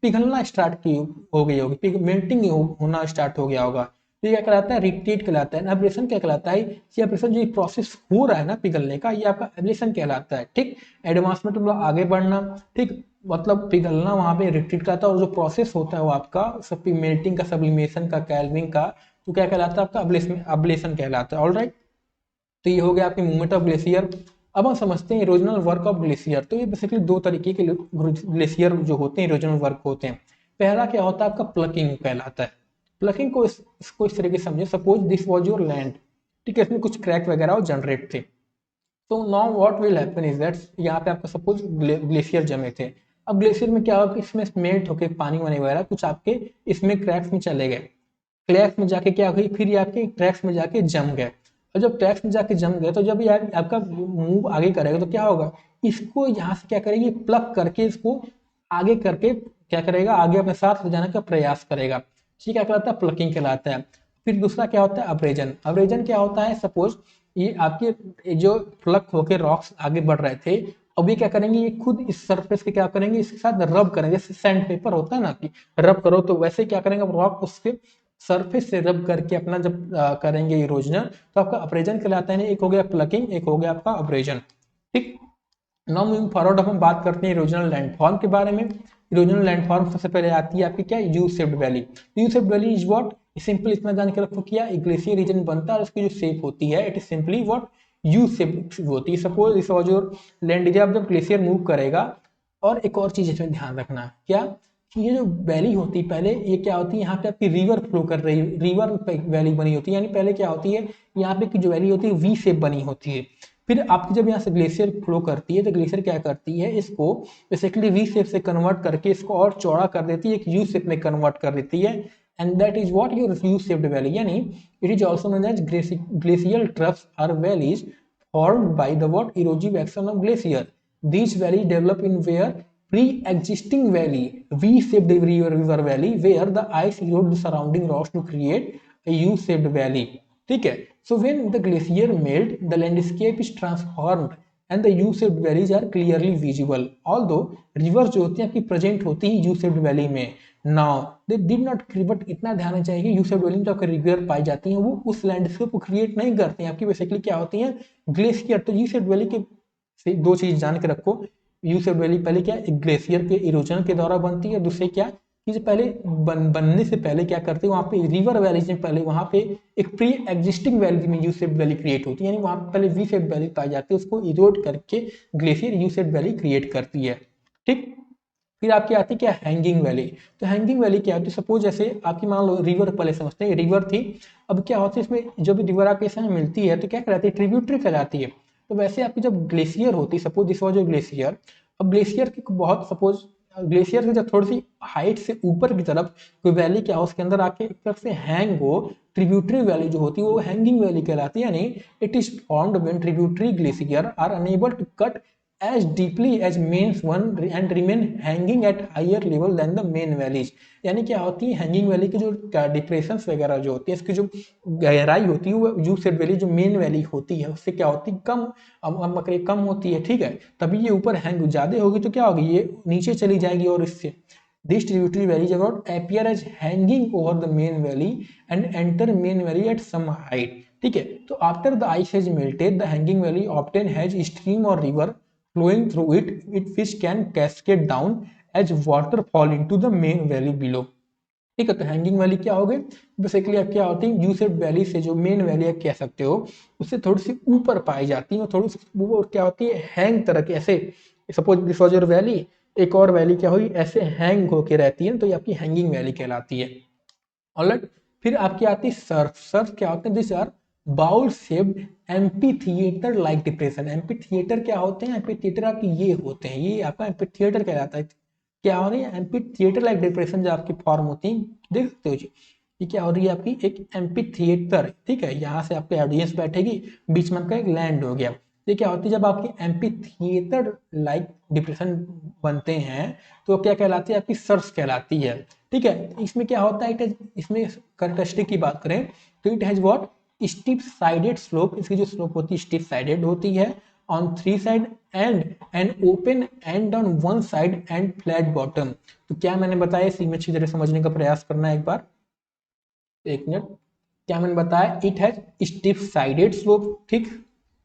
पिघलना स्टार्ट की हो गई होगी, पिगमेंटिंग होना स्टार्ट हो गया होगा, तो ये क्या कहलाता है रिट्रीट कहलाता है। एब्रेशन क्या कहलाता है, ये एब्रेशन जो प्रोसेस हो रहा है ना पिघलने का, ये आपका एब्रेशन कहलाता है, ठीक। एडवांसमेंट मतलब आगे बढ़ना, ठीक, मतलब पिघलना वहां पे रिट्रीट कहलाता है, और जो प्रोसेस होता है वो आपका सब मेल्टिंग का, सब्लिमेशन का, कैल्विंग का, तो क्या कहलाता है आपका अब्लेशन कहलाता है। ऑलराइट, तो ये हो गया आपकी मूवमेंट ऑफ ग्लेशियर। अब हम समझते हैं इरोजनल वर्क ऑफ ग्लेशियर। तो ये बेसिकली 2 तरीके के ग्लेशियर जो होते हैं इरोजनल वर्क होते हैं। पहला क्या होता है आपका प्लकिंग कहलाता है। प्लकिंग को इसको इस तरीके से समझे, suppose this was your land, ठीक है, इसमें कुछ क्रैक वगैरह जनरेट थे, तो now what will happen is that यहाँ पे आपका सपोज ग्लेशियर जमे थे, अब ग्लेशियर में क्या होगा कि इसमें मेल्ट होकर पानी वानी वगैरह कुछ आपके इसमें क्रैक्स में चले गए, क्रैक्स में जाके क्या हुई, फिर ये आपके ट्रैक्स में जाके जम गए, और जब ट्रैक्स में जाके जम गए तो जब ये आपका मूव आगे करेगा तो क्या होगा, इसको यहाँ से क्या करेगी प्लग करके इसको आगे करके क्या करेगा, आगे अपने साथ ले जाने का प्रयास करेगा, ठीक क्या कहलाता है प्लकिंग कहलाता है। फिर दूसरा क्या होता है अब्रेजन। अब्रेजन क्या होता है, सपोज ये आपके जो फ्लक होके रॉक्स आगे बढ़ रहे थे, अब ये क्या करेंगे, ये खुद इस सरफेस के क्या करेंगे, इसके साथ रब करेंगे, जैसे सैंड पेपर होता है ना कि रब करो, तो वैसे क्या करेंगे, अब रॉक उसके सरफेस से रब करके अपना जब करेंगे इरोजन, तो आपका अब्रेजन कहलाता है। एक हो गया प्लकिंग, एक हो गया आपका अब्रेजन। ठीक, नाउ मूविंग फॉरवर्ड, अब हम बात करते हैं इरोजनल लैंडफॉर्म के बारे में। इरोजनल लैंडफॉर्म सबसे पहले आती है आपकी क्या, you shaped valley. You shaped valley is what, simple इतना जान के रखो, क्या एक ग्लेशियर रीजन बनता है और उसकी जो शेप होती है, it is simply what, U shape होती है। सपोज इस वॉज योर लैंड एरिया, जब ग्लेशियर मूव करेगा। और एक और चीज इसमें ध्यान रखना, क्या कि ये जो वैली होती है, पहले ये क्या होती है, यहाँ पे आपकी रिवर फ्लो कर रही है, रिवर वैली बनी होती है, यानी पहले क्या होती है, यहाँ पे की जो वैली होती है वी शेप बनी होती है। फिर आपकी जब यहाँ से ग्लेशियर फ्लो करती है, तो ग्लेशियर क्या करती है, इसको बेसिकली वी शेप से कन्वर्ट करके इसको और चौड़ा कर देती है, एक यू शेप में कन्वर्ट कर देती है, and that is what your U shaped valley. यानी it is also known as glacial troughs or valleys formed by the what erosive action of glacier. These valleys develop in where pre-existing valley V-shaped river valley where the ice erodes the surrounding rocks to create a U-shaped valley. ठीक है, so when the glacier melt, the landscape is transformed and the U-shaped valleys are clearly visible. Although rivers जो होती हैं आपकी present होती है U-shaped valley में, now they did not, but इतना ध्यान रखना चाहिए कि यू शेप्ड वैली में जो आपकी रिवर पाई जाती हैं वो उस लैंडस्केप को क्रिएट नहीं करती हैं, आपकी बेसिकली क्या होती हैं, ग्लेशियर। तो यू शेप्ड वैली के दो चीज जान के रखो, यू शेप्ड वैली पहले क्या एक ग्लेशियर के इरोजन के द्वारा बनती है, दूसरे क्या कि जो पहले बनने से पहले क्या करते हैं, वहाँ पे रिवर वैलीज में पहले वहाँ पे एक प्री एग्जिस्टिंग वैली में यू शेप्ड वैली क्रिएट होती है, यानी वहाँ पे पहले वी शेप्ड वैली पाई जाती है, उसको इरोड करके glacier you shaped valley create करती है। ठीक, फिर आपकी आती है क्या, हैंगिंग वैली। तो हैंगिंग वैली क्या होती है, सपोज जैसे आपकी मान लो रिवर, पहले समझते हैं रिवर थी, अब क्या होता है इसमें जब भी रिवर आपके साथ मिलती है तो क्या कहलाती है, ट्रिब्यूटरी कहलाती है। तो वैसे आपकी जब ग्लेशियर होती है, सपोज दिस वाज जो ग्लेशियर, अब ग्लेशियर की बहुत सपोज ग्लेशियर की जब थोड़ी सी हाइट से ऊपर की तरफ कोई वैली क्या हो, उसके अंदर आके एक तरफ से हैंग हो, ट्रिब्यूटरी वैली जो होती है वो हैंगिंग वैली कहलाती है। यानी it is formed when tributary glacier are unable to cut as deeply as main one and remain hanging at higher level than the main valleys। यानी क्या होती है, हैंगिंग वैली की जो डिप्रेशंस वगैरह जो होती है, इसकी जो गहराई होती है वो यू शेप्ड वैली जो मेन वैली होती है उससे क्या होती है, कम कम होती है। ठीक है, तभी ये ऊपर हैंग ज्यादा होगी तो क्या होगी, ये नीचे चली जाएगी, और इससे this tributary valleys about appear as hanging over the main valley and enter main valley at some height। ठीक है, तो after the ice has melted the hanging valley often has stream और river flowing through it which can cascade down as water fall into the main valley below। ठीक है, तो hanging valley क्या हो गई, बेसिकली आप क्या होती है, यू शेप्ड वैली से जो मेन वैली आप कह सकते हो उससे थोड़ी सी ऊपर पाई जाती है, थोड़ी सी वो क्या होती है, हैंग तरह के ऐसे, suppose this was your valley, एक और वैली क्या हुई ऐसे हैंग होके रहती है, तो ये आपकी हैंगिंग वैली कहलाती है। ऑलराइट, फिर आपकी आती है सर्फ। सर्फ क्या होते हैं, this are bowl shaped amphitheatre like depression. Amphitheatre क्या होते हैं, एम्पी थिएटर आपके ये होते हैं, ये आपका एम्पी थिएटर कहलाता है। क्या हो रही है, एम्पी थिएटर लाइक डिप्रेशन जो आपकी फॉर्म होती है, देख सकते हो जी, ये क्या हो रही है आपकी एक एम्पी थिएटर। ठीक है, यहाँ से आपके ऑडियंस बैठेगी, बीच में आपका एक लैंड हो गया। ये क्या होती है, जब आपकी एम्पी थिएटर लाइक डिप्रेशन बनते हैं तो क्या कहलाती है, आपकी सर्फ कहलाती है। ठीक है, इसमें क्या होता है, इसमें कैरेक्टरिस्टिक की बात करें तो it has what, steep sided slope, इसकी जो स्लोप होती है स्टीप साइडेड होती है on three side and and open and on one side and flat bottom. तो क्या मैंने बताया, इसी में अच्छी तरह समझने का प्रयास करना है एक बार, एक मिनट। क्या मैंने बताया, it has steep sided slope. ठीक,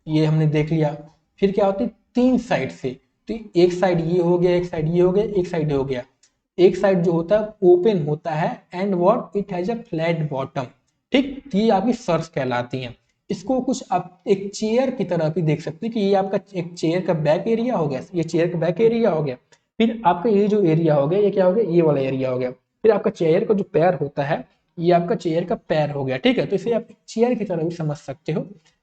ये हमने देख लिया। फिर क्या होती है, तीन साइड से, तो एक साइड ये हो गया, एक साइड ये हो गया, एक साइड हो गया। एक साइड जो होता है ओपन होता है and what, it has a flat bottom. ठीक, तो ये आपकी सर्फ कहलाती हैं। इसको कुछ आप एक चेयर की तरह भी देख सकते हैं कि ये आपका एक चेयर का बैक एरिया हो गया, ये चेयर का बैक एरिया हो गया। फिर आपका ये जो एरिया हो गया, ये क्या हो गया, ये वाला एरिया हो गया। फिर आपका चेयर का जो पैर होता है, ये आपका चेयर का पैर हो गया। ठीक है, तो इसे आप चेयर की तरह भी समझ सकते हो।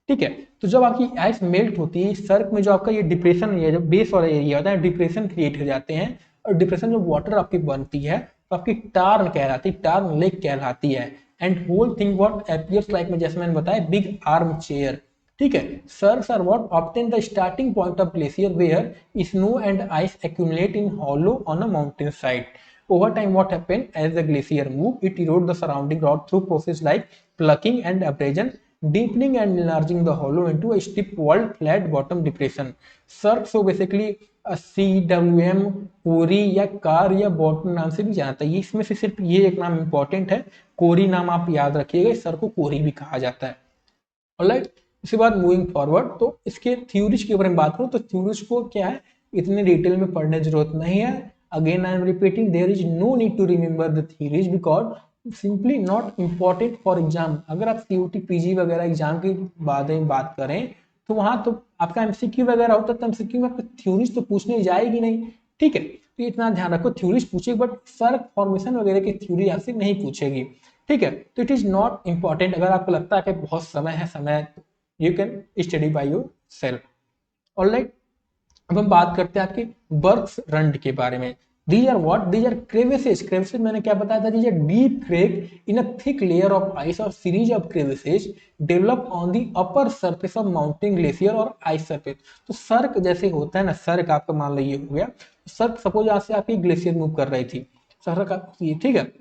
ठीक है, तो जब आपकी आइस मेल्ट होती है, सर्फ में जो आपका ये डिप्रेशन है, जो बेस वाला एरिया होता है, डिप्रेशन क्रिएट हो जाते हैं, और डिप्रेशन जो वाटर आपकी बनती है तो आपकी टार्न कहलाती है, टार्न लेक कहलाती है। And whole thing what appears like, में जैसे मैंने बताया, बिग आर्म चेयर। ठीक है, cirques are what obtain the starting point of glacier where snow and ice accumulate in hollow on a mountain side. Over time, what happened as the glacier moved, it eroded the surrounding rock through process like plucking and abrasion deepening and enlarging the hollow into a steep walled flat bottom depression. SERC so basically CWM, कोरी या car या bottom नाम से भी जाता है। इसमें से सिर्फ ये एक नाम इंपॉर्टेंट है, कोरी नाम आप याद रखिएगा, सर को कोरी भी कहा जाता है। ऑलराइट, इसके बाद मूविंग फॉरवर्ड, तो इसके थ्योरीज के बारे में बात करूं तो थ्योरीज को क्या है इतने डिटेल में पढ़ने की जरूरत नहीं है। Again I am repeating, there is no need to remember the theories because simply not important for exam. अगर आप COT PG वगैरह एग्जाम के बारे में बात करें तो वहां तो आपका MCQ वगैरह होता है, तो MCQ में आपको थ्योरीज तो पूछने जाएगी नहीं, ठीक है। तो इतना ध्यान रखो, थ्योरीज पूछेगी बट सर्क फॉर्मेशन वगैरह की थ्योरी आपसे नहीं पूछेगी, ठीक है। तो इट इज नॉट इंपॉर्टेंट। अगर आपको लगता है कि बहुत समय है, समय, you can study by your self. Alright, अब हम बात करते हैं आपके बर्ग्स रंड के बारे में। These are what? These are crevices. Crevices मैंने क्या बताया था? These are deep crack in a thick layer of ice or series of crevices develop on the upper surface of mountain glacier or ice surface. तो सर्क जैसे होता है ना, सर्क आपका मान लीजिए हो गया, सर्क सपोज यहाँ से आपकी ग्लेशियर मूव कर रही थी, सर्क आपकी, ठीक है।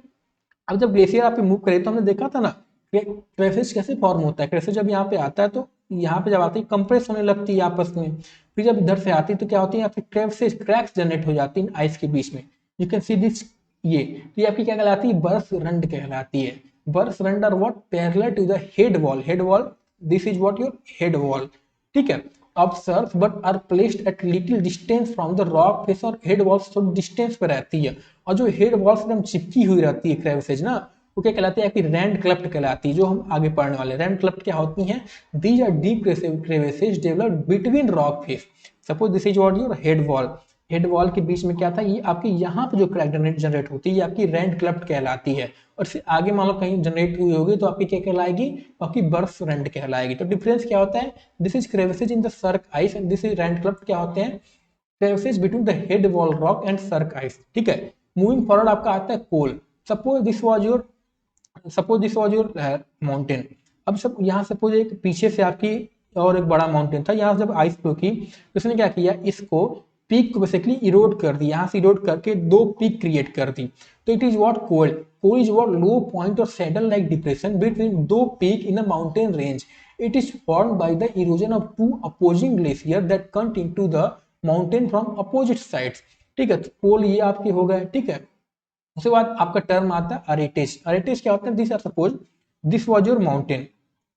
अब जब ग्लेशियर आपकी मूव करे तो हमने देखा था ना क्रेविस कैसे फॉर्म होता है। क्रेविस जब यहाँ पे आता है तो यहाँ पे जब आती है कंप्रेस होने लगती है आपस में, फिर जब इधर से आती है तो क्या होती है, यहाँ पे क्रेविस क्रैक्स जनरेट हो जाती है आइस के बीच में। यू कैन सी दिस, ये तो ये आपकी क्या कहलाती है, बर्फ रंड कहलाती है। बर्फ रंड are what, parallel to the head wall, head wall, this is what your head wall, ठीक है। Observe but are placed at little distance from the rock face, और हेड वॉल्स थोड़ी डिस्टेंस पर रहती है, और जो हेड वॉल्स एकदम चिपकी हुई रहती है क्रेविसेज ना, वो क्या कहलाती है आपकी रैंड क्लफ्ट कहलाती है, जो हम आगे पढ़ने वाले। रैंड क्लफ्ट क्या होती हैं? These are deep crevasses developed between rock face. Suppose this is what your head wall, head wall के बीच में क्या था, ये आपकी यहाँ पे जो क्रैक जनरेट होती है ये आपकी रैंड क्लफ्ट कहलाती है, और फिर आगे मान लो कहीं जनरेट हुई होगी तो आपकी क्या कहलाएगी, आपकी बर्फ रैंड कहलाएगी। तो डिफरेंस क्या होता है, this is crevasses in the cirque ice and this is रैंड क्लफ्ट क्या होते हैं, crevasses between the head wall rock and cirque ice, ठीक है। मूविंग फॉरवर्ड आपका आता है col. Suppose this was your mountain. अब सब यहाँ सपोज एक पीछे से आपकी और एक बड़ा माउंटेन था, यहाँ जब आइस फ्लो की तो उसने क्या किया, इसको पीक को बेसिकली इरोड कर दी, यहाँ से इरोड करके दो पीक क्रिएट कर दी। तो it is what cold, cold is what low point और सैडल लाइक डिप्रेशन बिटवीन दो peak in a mountain range. It is formed by the erosion of to opposing glacier that cut into the mountain from opposite sides, ठीक है। तो कोल ये आपके हो गए, ठीक है। उसके बाद आपका टर्म आता है अरेटेज। अरेटेज क्या होता है, this are suppose this was your mountain,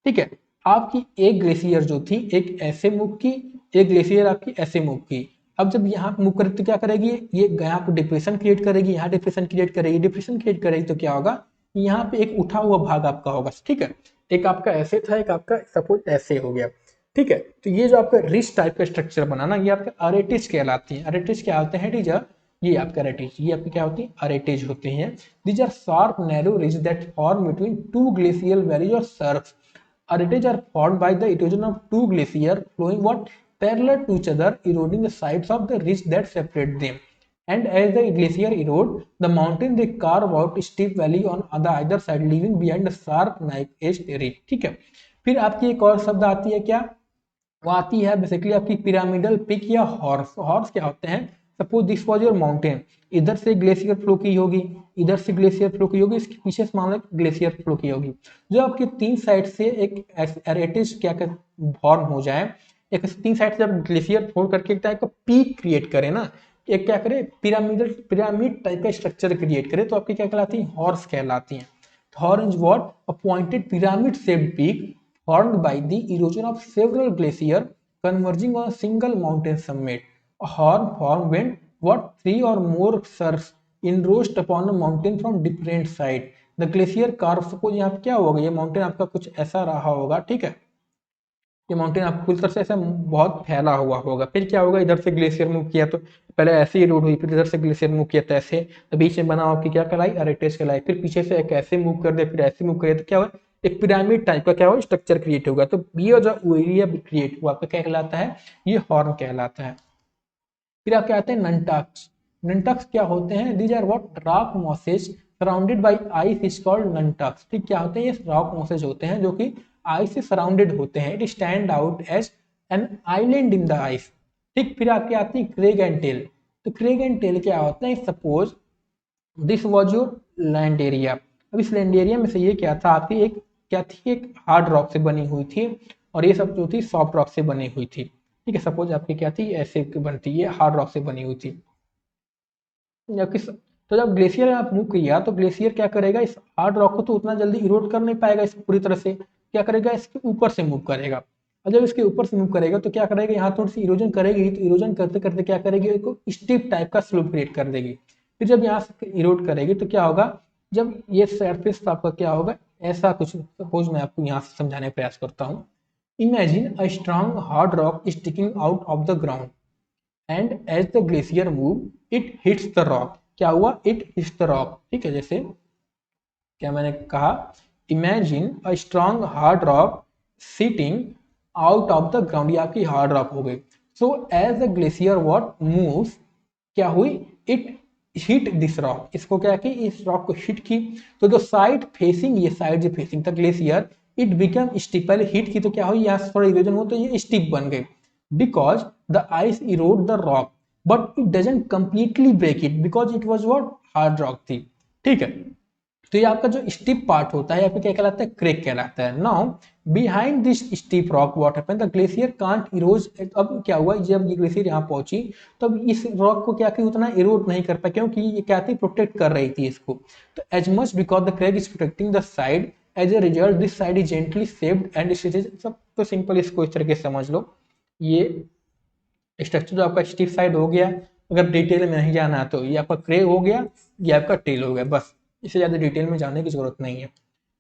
ठीक है। आपकी एक ग्लेशियर जो थी एक ऐसे मूव की, एक ग्लेशियर आपकी ऐसे मूव की। अब जब यहाँ मूव करे तो क्या करेगी, ये यहाँ पे डिप्रेशन क्रिएट करेगी, यहाँ डिप्रेशन क्रिएट करेगी, डिप्रेशन क्रिएट करेगी तो क्या होगा, यहाँ पे एक उठा हुआ भाग आपका होगा, ठीक है। एक आपका ऐसे था, एक आपका सपोज ऐसे हो गया, ठीक है। तो ये जो आपका रिच टाइप का स्ट्रक्चर बना ना, ये आपका अरेटेज कहलाती है। अरेटेज क्या होते हैं टीचर, ये आपका अरेटेज, ये आपकी क्या होती है, अरेटेज होते हैं। These are sharp narrow ridge that form between two glacial valleys और cirques. Arretages are formed by the erosion of two glaciers flowing what parallel to each other, eroding the sides of the ridge that separate them. And as the glacier erode, the mountain they carve out steep valley on the either side, leaving behind a sharp knife-edged ridge. ठीक है। फिर आपकी एक और शब्द आती है क्या, वो आती है बेसिकली आपकी पिरामिडल पिक या हॉर्स। हॉर्स क्या होते हैं, suppose this was your mountain, इधर से ग्लेशियर फ्लो की होगी, इधर से ग्लेशियर फ्लो की होगी, इसके पीछे से मान लो ग्लेशियर फ्लो की होगी। जो आपके तीन साइड से एक एरेटिस क्या फॉर्म हो जाए, एक तीन साइड से जब ग्लेशियर फ्लो करके एक टाइप का पीक क्रिएट करे ना, एक क्या करे, पिरामिड टाइप का स्ट्रक्चर क्रिएट करे, तो आपकी क्या कहलाती है, हॉर्स कहलाती है। Horn is what, a pointed pyramid shaped peak formed by the erosion of several glaciers converging on a single mountain summit. A horn formed when what three or more surfs enrosed upon a mountain from different sides. The glacier carve, suppose यहाँ पे क्या होगा, ये mountain आपका कुछ ऐसा रहा होगा, ठीक है। ये माउंटेन आपको पूरी तरह से ऐसा बहुत फैला हुआ होगा, फिर क्या होगा, इधर से ग्लेशियर मूव किया तो पहले ऐसे ही रोड हुई, फिर इधर से ग्लेशियर मूव किया तो ऐसे, तो बीच में बना आपकी क्या कहलाई, अरेटेज कहलाई। फिर पीछे से एक ऐसे मूव कर दे, फिर ऐसे मूव करे तो क्या हुआ, एक पिरामिड टाइप का क्या हुआ स्ट्रक्चर क्रिएट होगा। तो ये जो एरिया क्रिएट हुआ आपका क्या कहलाता है, ये हॉर्न कहलाता है। फिर आप क्या आते हैं नंटक्स। नंटक्स क्या होते हैं, these are what rock masses surrounded by ice is called nunataks. ठीक, क्या होते हैं, ये रॉक मॉसेज होते हैं जो कि आइस से सराउंडेड होते हैं। It stand out as an island in the ice. ठीक, फिर आपके आती है क्रेग एंड टेल। तो क्रेग एंड टेल क्या होता है, suppose this was your land area. अब इस लैंड एरिया में से ये क्या था, आपकी एक क्या थी, एक हार्ड रॉक से बनी हुई थी और ये सब जो थी सॉफ्ट रॉक से बनी हुई थी। ठीक है, सपोज आपकी क्या थी, ऐसे बनती, ये हार्ड रॉक से बनी हुई थी। जबकि तो जब ग्लेशियर आप मूव किया तो ग्लेशियर क्या करेगा, इस हार्ड रॉक को तो उतना जल्दी इरोड कर नहीं पाएगा, इस पूरी तरह से क्या करेगा, इसके ऊपर से मूव करेगा। और जब इसके ऊपर से मूव करेगा तो क्या करेगा, यहाँ थोड़ी सी इरोजन करेगी, तो इरोजन करते करते क्या करेगी, एक स्टीप टाइप का स्लोप क्रिएट कर देगी। फिर जब यहाँ से इरोड करेगी तो क्या होगा, जब ये सरफेस आपका क्या होगा, ऐसा कुछ, सपोज मैं आपको यहाँ से समझाने का प्रयास करता हूँ। Imagine a strong hard rock sticking out of the ground and as the glacier move it hits the rock. क्या हुआ, इट हिट्स द रॉक। ठीक है, जैसे क्या मैंने कहा, imagine a strong hard rock sitting out of the ground, ये आपकी हार्ड रॉक हो गई। So as the glacier what moves, क्या हुई, इट हिट दिस रॉक, इसको क्या की, इस रॉक को हिट की। तो जो साइड फेसिंग, ये साइड जो facing the glacier, it become steep, पहले हिट की तो क्या हुई, यहाँ से थोड़ा इरोजन हो तो ये स्टीप बन गई, because the ice erode the rock but it doesn't completely break it because it was what, hard rock थी। ठीक है, तो ये आपका जो स्टीप पार्ट होता है, आपको क्या कहलाता है, क्रेक कहलाता है। Now behind this steep rock what happened, the glacier can't Eros. अब क्या हुआ, जब ये ग्लेशियर यहाँ पहुंची तब इस रॉक को क्या की, उतना इरोड नहीं कर पाया, क्योंकि ये क्या थी, प्रोटेक्ट कर रही थी इसको। तो as much because the crag is protecting the side, as a result this side is gently shaped and सब। तो सिंपल इसको इस तरीके से समझ लो, ये स्ट्रक्चर जो आपका स्टिफ साइड हो गया, अगर डिटेल में नहीं जाना है तो ये आपका क्रे हो गया, ये आपका टेल हो गया, बस इससे ज़्यादा डिटेल में जाने की जरूरत नहीं है।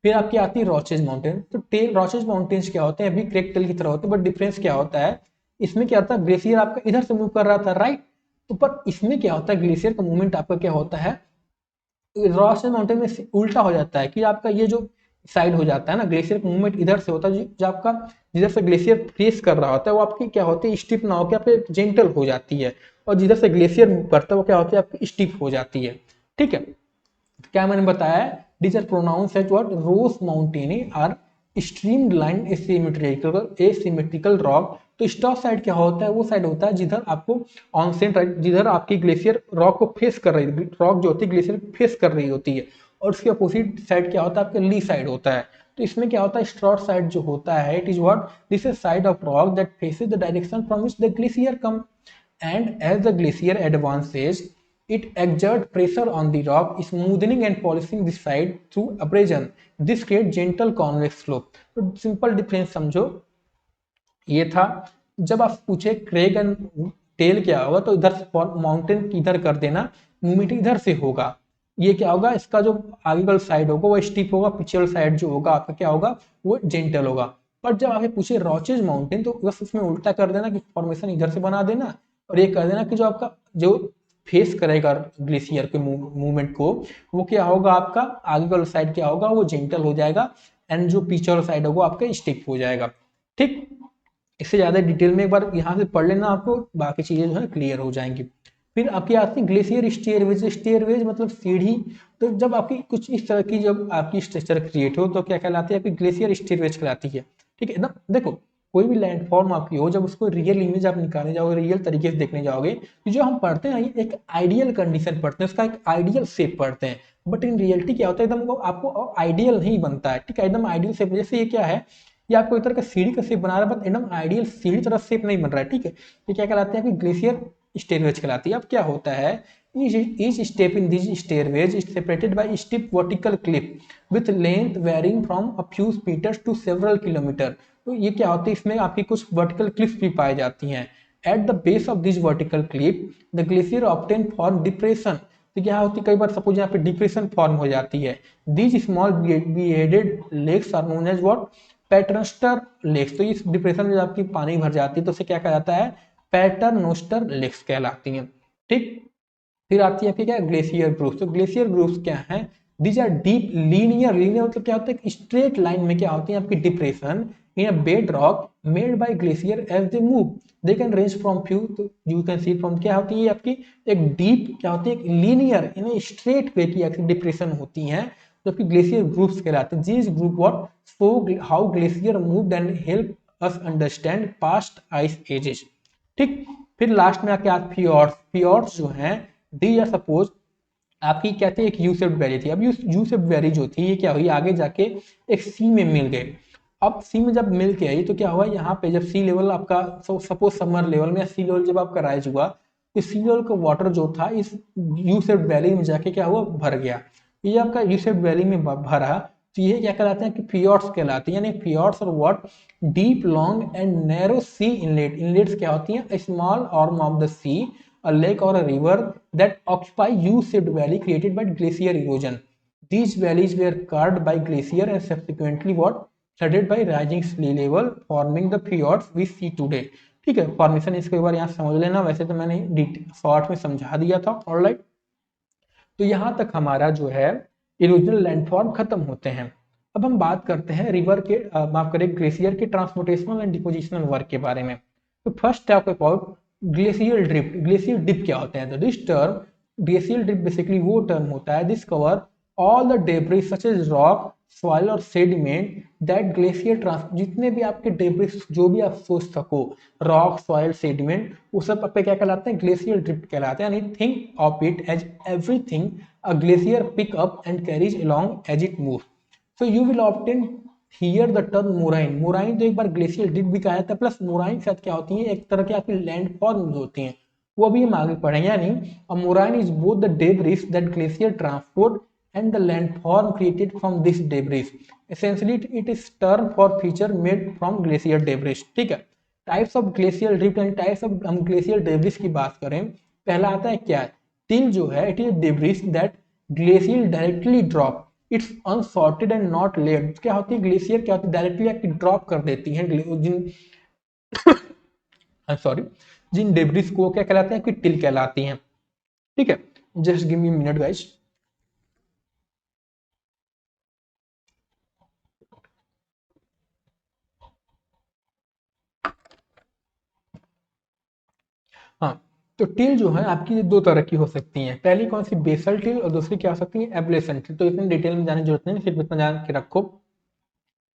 फिर आपकी आती है रॉचेज माउंटेन। तो टेल रॉचेज माउंटेन्स क्या होते हैं, अभी क्रेक टेल की तरह होते हैं, बट डिफरेंस क्या होता है, इसमें क्या होता है, ग्लेशियर आपका इधर से मूव कर रहा था, राइट। तो पर इसमें क्या होता है, ग्लेशियर का मूवमेंट आपका क्या होता है, रॉचेज माउंटेन में उल्टा हो जाता है, कि आपका ये जो साइड हो जाता है ना, ग्लेशियर का मूवमेंट इधर से होता है, जो आपका जिधर से ग्लेशियर फेस कर रहा होता है वो आपकी क्या होती है, स्टिप ना होकर आपके जेंटल हो जाती है, और जिधर से ग्लेशियर मूव करता है वो क्या होती है, आपकी स्टिप हो जाती है। ठीक है, क्या मैंने बताया, these are pronounced as what, rose mountain are streamlined asymmetrical rock। तो स्टॉप साइड क्या होता है, वो साइड होता है जिधर आपको ऑनसेंट, जिधर आपकी ग्लेशियर रॉक को फेस कर रही है, रॉक जो होती है ग्लेशियर फेस कर रही होती है, और उसके अपोजिट साइड क्या होता है, आपका ली साइड होता है। तो इसमें क्या होता है, स्ट्रॉट साइड जो होता है, it is what, this is side of rock that faces the direction from which the glacier come, and as the glacier advances it exerts pressure on the rock smoothing and polishing the side through abrasion, this creates gentle convex slope। तो simple difference समझो, ये था, जब आप पूछे Craig and tail क्या होगा, तो इधर माउंटेन इधर कर देना, मूवमेंट इधर से होगा, ये क्या होगा, इसका जो आगे वाला साइड होगा वो स्टीप होगा, पीछे वाला साइड जो होगा आपका क्या होगा, वो जेंटल होगा। पर जब आपसे पूछे रॉचेज माउंटेन, तो बस उसमें उल्टा कर देना कि फॉर्मेशन इधर से बना देना, और ये कर देना कि जो आपका जो फेस करेगा ग्लेशियर के मूवमेंट को, वो क्या होगा, आपका आगे वाला साइड क्या होगा, वो जेंटल हो जाएगा, एंड जो पीछे वाला साइड होगा आपका स्टिफ हो जाएगा। ठीक, इससे ज्यादा डिटेल में एक बार यहाँ से पढ़ लेना, आपको बाकी चीजें जो है क्लियर हो जाएंगी। फिर आपकी आती है ग्लेशियर स्टेयरवेज। स्टेयरवेज मतलब सीढ़ी। तो जब आपकी कुछ इस तरह की जब आपकी स्ट्रक्चर क्रिएट हो तो क्या कहलाती है, आपकी ग्लेशियर स्टेयरवेज कहलाती है। ठीक है ना, देखो कोई भी लैंडफॉर्म आपकी हो, जब उसको रियल इमेज आप निकालने जाओगे, रियल तरीके से देखने जाओगे, तो जो हम पढ़ते हैं ये एक आइडियल कंडीशन पढ़ते हैं, उसका एक आइडियल शेप पढ़ते हैं, बट इन रियलिटी क्या होता है, एकदम आपको आइडियल नहीं बनता है। ठीक है, एकदम आइडियल शेप, जैसे ये क्या है, ये आपको एक तरह का सीढ़ी का शेप बना रहा है, बट एकदम आइडियल सीढ़ी तरह शेप नहीं बन रहा है। ठीक है, ये क्या कहलाते हैं, ग्लेशियर स्टेयरवेज कहलाती है। अब क्या होता है, each step in this stairways is separated by steep vertical cliff with length varying from a few meters to several kilometer। तो ये क्या होता है, इसमें आपकी कुछ वर्टिकल क्लिफ भी पाई जाती हैं। Eight the base of this vertical Cliff the glacier obtain form depression. तो क्या होती है, कई बार सपोज यहाँ पे डिप्रेशन फॉर्म हो जाती है। These small beheaded lakes are known as what, paternoster lakes. तो इस डिप्रेशन में आपकी पानी भर जाती है तो उसे क्या कहा जाता है, पैटर्नोस्टर लेक्स कहलाती हैं। ठीक, फिर आती है आपकी क्या, ग्लेशियर ग्रुप्स। तो ग्लेशियर ग्रुप्स क्या है, these are deep linear. Linear मतलब क्या होता है, स्ट्रेट लाइन में क्या होती है आपकी depression in a bed rock made by glacier as they move, they can range from few, तो यू कैन सी फ्रॉम, क्या होती है आपकी एक डीप, क्या होती है एक लीनियर इन स्ट्रेट वे की डिप्रेशन होती है, जबकि ग्लेशियर ग्रुप्स कहलाते हैं। This group what show how glacier moved and help us understand past ice edges. ठीक, फिर लास्ट में आके आप फियोर्ड्स। फियोर्ड्स जो हैं, these are suppose आपकी कहते हैं एक यू शेप्ड वैली थी। अब यू शेप्ड वैली जो थी ये क्या हुई, आगे जाके एक सी में मिल गए। अब सी में जब मिल के आई तो क्या हुआ, यहाँ पे जब सी लेवल आपका सपोज समर लेवल में सी लेवल जब आपका राइज हुआ तो सी लेवल का वाटर जो था इस यू शेप्ड वैली में जाके क्या हुआ, भर गया। ये आपका यू शेप्ड वैली में भरा तो ये क्या कहलाते हैं कि फियॉर्ड्स कहलाते हैं, यानी फियॉर्ड्स और what, deep long and narrow sea inlet. Inlets क्या होती हैं, small arm of the sea, a lake or a river that occupy U-shaped valley created by glacier erosion. These valleys were carved by glacier and subsequently what, flooded by rising sea level, forming the fjords we see today. ठीक है, formation इसको एक बार यहाँ समझ लेना, वैसे तो मैंने शॉर्ट में समझा दिया था। ऑलराइट, तो यहाँ तक हमारा जो है इरोजनल लैंडफॉर्म खत्म होते हैं। अब हम बात करते हैं रिवर के माफ करें ग्लेशियर के ट्रांसपोर्टेशनल एंड डिपोजिशनल वर्क के बारे में। तो first talk about glacial drift. Glacial drift क्या होता है, तो this term glacial drift basically वो टर्म होता है this cover all the debris such as rock, soil और सेडिमेंट दैट ग्लेशियर ट्रांस, जितने भी आपके डेब्रिस जो भी आप सोच सको, रॉक सॉइल सेडिमेंट, वो सब पे क्या कहलाते हैं, ग्लेशियल ड्रिफ्ट कहलाते हैं। यानी think of it as everything a glacier pick up and carries along as it moves. So you will often hear the term moraine. moraine तो एक बार ग्लेशियर डिप भी कहा जाता है, प्लस मोराइन के साथ क्या होती है, एक तरह की आपकी लैंड फॉर्म्स होती हैं, वो अभी हम आगे पढ़ेंगे। यानी a moraine is both the debris that glacier transport and the landform created from this debris. Essentially it is term for feature made from glacier debris. ठीक है, types of glacial drift and types of, हम glacial debris की बात करें, पहला आता है क्या है, टिल जो है it is debris that glacier directly drop, it's unsorted and not layered. क्या होती है, ग्लेशियर क्या होती है, डायरेक्टली आपकी ड्रॉप कर देती है जिन सॉरी जिन डेब्रिस को क्या कहलाते हैं कि टिल कहलाती हैं। ठीक है, just give me minute guys. हाँ, तो टिल जो है आपकी दो तरह की हो सकती हैं, पहली कौन सी, बेसल टिल, और दूसरी क्या हो सकती है, एब्लेशन टिल। तो इतनी डिटेल में जाने की जरूरत नहीं, सिर्फ इतना जान के रखो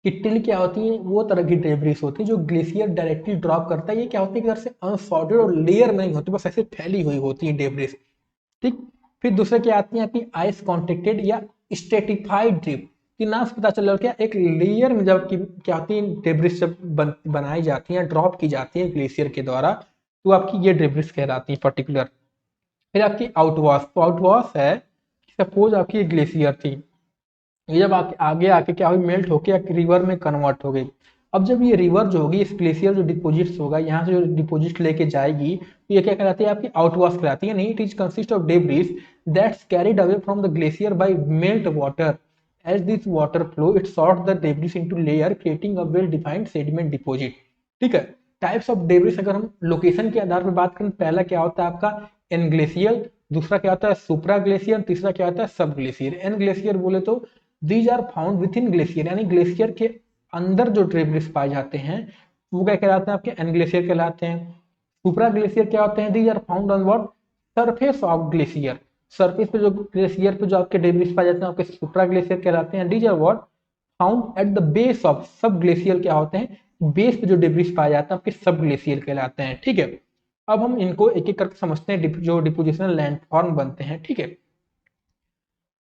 कि टिल क्या होती है, वो तरह की डेब्रिस होती है जो ग्लेशियर डायरेक्टली ड्रॉप करता है। ये क्या होती है, इधर से अनसॉर्टेड और लेयर में नहीं होती, बस ऐसे फैली हुई होती है डेब्रिस। ठीक, फिर दूसरे क्या आती है आपकी आइस कॉन्ट्रैक्टेड या स्ट्रेटिफाइड ड्रिप, कि नाम से पता चल रहा है क्या, एक लेयर में जब की क्या होती है डेब्रिस जब बनाई जाती है, ड्रॉप की जाती है ग्लेशियर के द्वारा, तो आपकी ये डेब्रिस कहलाती है पर्टिकुलर। फिर आपकी आउटवॉश, तो आउटवॉश है, सपोज आपकी ग्लेशियर थी, ये जब आगे आके क्या हुई, मेल्ट होके रिवर में कन्वर्ट हो गई। अब जब ये रिवर जो होगी, इस ग्लेशियर जो डिपोजिट्स होगा, यहाँ से जो डिपोजिट लेके जाएगी, तो ये क्या कहलाती है, आपकी आउटवॉश कहलाती है। नहीं, it is consist of debris that's carried away from the glacier by melt water, as this water flow it sort the debris into layer creating a well defined sediment deposit. ठीक है, types of debris अगर हम location के आधार पर बात करें, पहला क्या होता है आपका एन ग्लेशियर, दूसरा क्या होता है सुप्रा ग्लेशियर, तीसरा क्या होता है सब ग्लेशियर। एन ग्लेशियर बोले तो these are found within glacier, यानी ग्लेशियर के अंदर जो डेब्रिस पाए जाते हैं वो क्या कहलाते हैं, आपके एन ग्लेशियर कहलाते हैं। सुपरा ग्लेशियर क्या होते हैं, these are found on what, surface of glacier, surface पे जो ग्लेशियर पे जो आपके डेब्रिस पाए जाते हैं आपके सुपरा ग्लेशियर कहलाते हैं। These are what found at the base of sub glacier, क्या होते हैं, बेस पे जो डेब्रिस पाए जाते हैं आपके सब ग्लेशियर कहलाते हैं। ठीक है, अब हम इनको एक एक करके समझते हैं, जो डिपोजिशनल लैंडफॉर्म बनते हैं। ठीक है,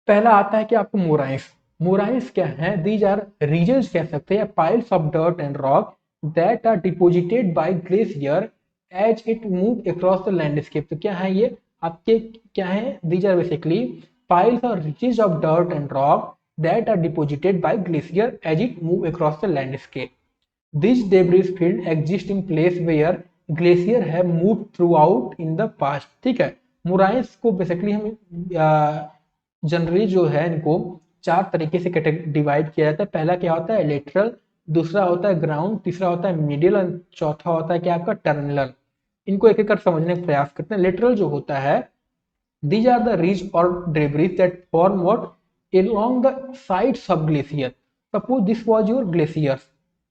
पहला आता है कि आपको मोराइंस। मोराइंस क्या है, दीज आर रीजन्स कह सकते हैं, piles of dirt and rock that are deposited by glacier as it move across the landscape. तो क्या है ये आपके, क्या है, दीज आर बेसिकली पाइल्स और ridges of dirt and rock that are deposited by glacier as it move across the landscape. This debris field exists in place where glacier have moved throughout in the past। ठीक है, मोराइंस को basically हम generally जो है इनको चार तरीके से डिवाइड किया जाता है। पहला क्या होता है लेटरल, दूसरा होता है ग्राउंड, तीसरा होता है मिडिल और चौथा होता है क्या आपका टर्मिनल। इनको एक एक कर समझने का प्रयास करते हैं। लेटरल जो होता है, these are the ridge or debris that form what along the sides of glacier। suppose this was your glacier।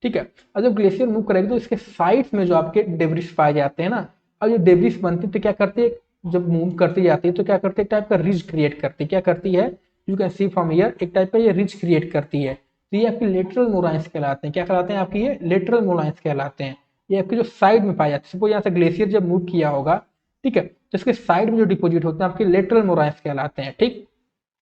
ठीक है, और जब ग्लेशियर मूव करेगी तो इसके साइड्स में जो आपके डेब्रिस पाए जाते हैं ना, अब ये डेब्रिस बनती है तो क्या करती है, जब मूव करती जाती है तो क्या करती है, एक टाइप का रिज क्रिएट करती है। क्या करती है, you can see from here, एक टाइप का ये रिज क्रिएट करती है। तो ये आपके लेटरल मोराइंस कहलाते हैं। क्या कहलाते हैं आपकी, ये लेटरल मोराइंस कहलाते हैं। ये आपके जो साइड में पाए जाते हैं, सपोज यहाँ से ग्लेशियर जब मूव किया होगा, ठीक है, जिसके साइड में जो डिपोजिट होते हैं आपके लेटरल मोराइंस कहलाते हैं। ठीक,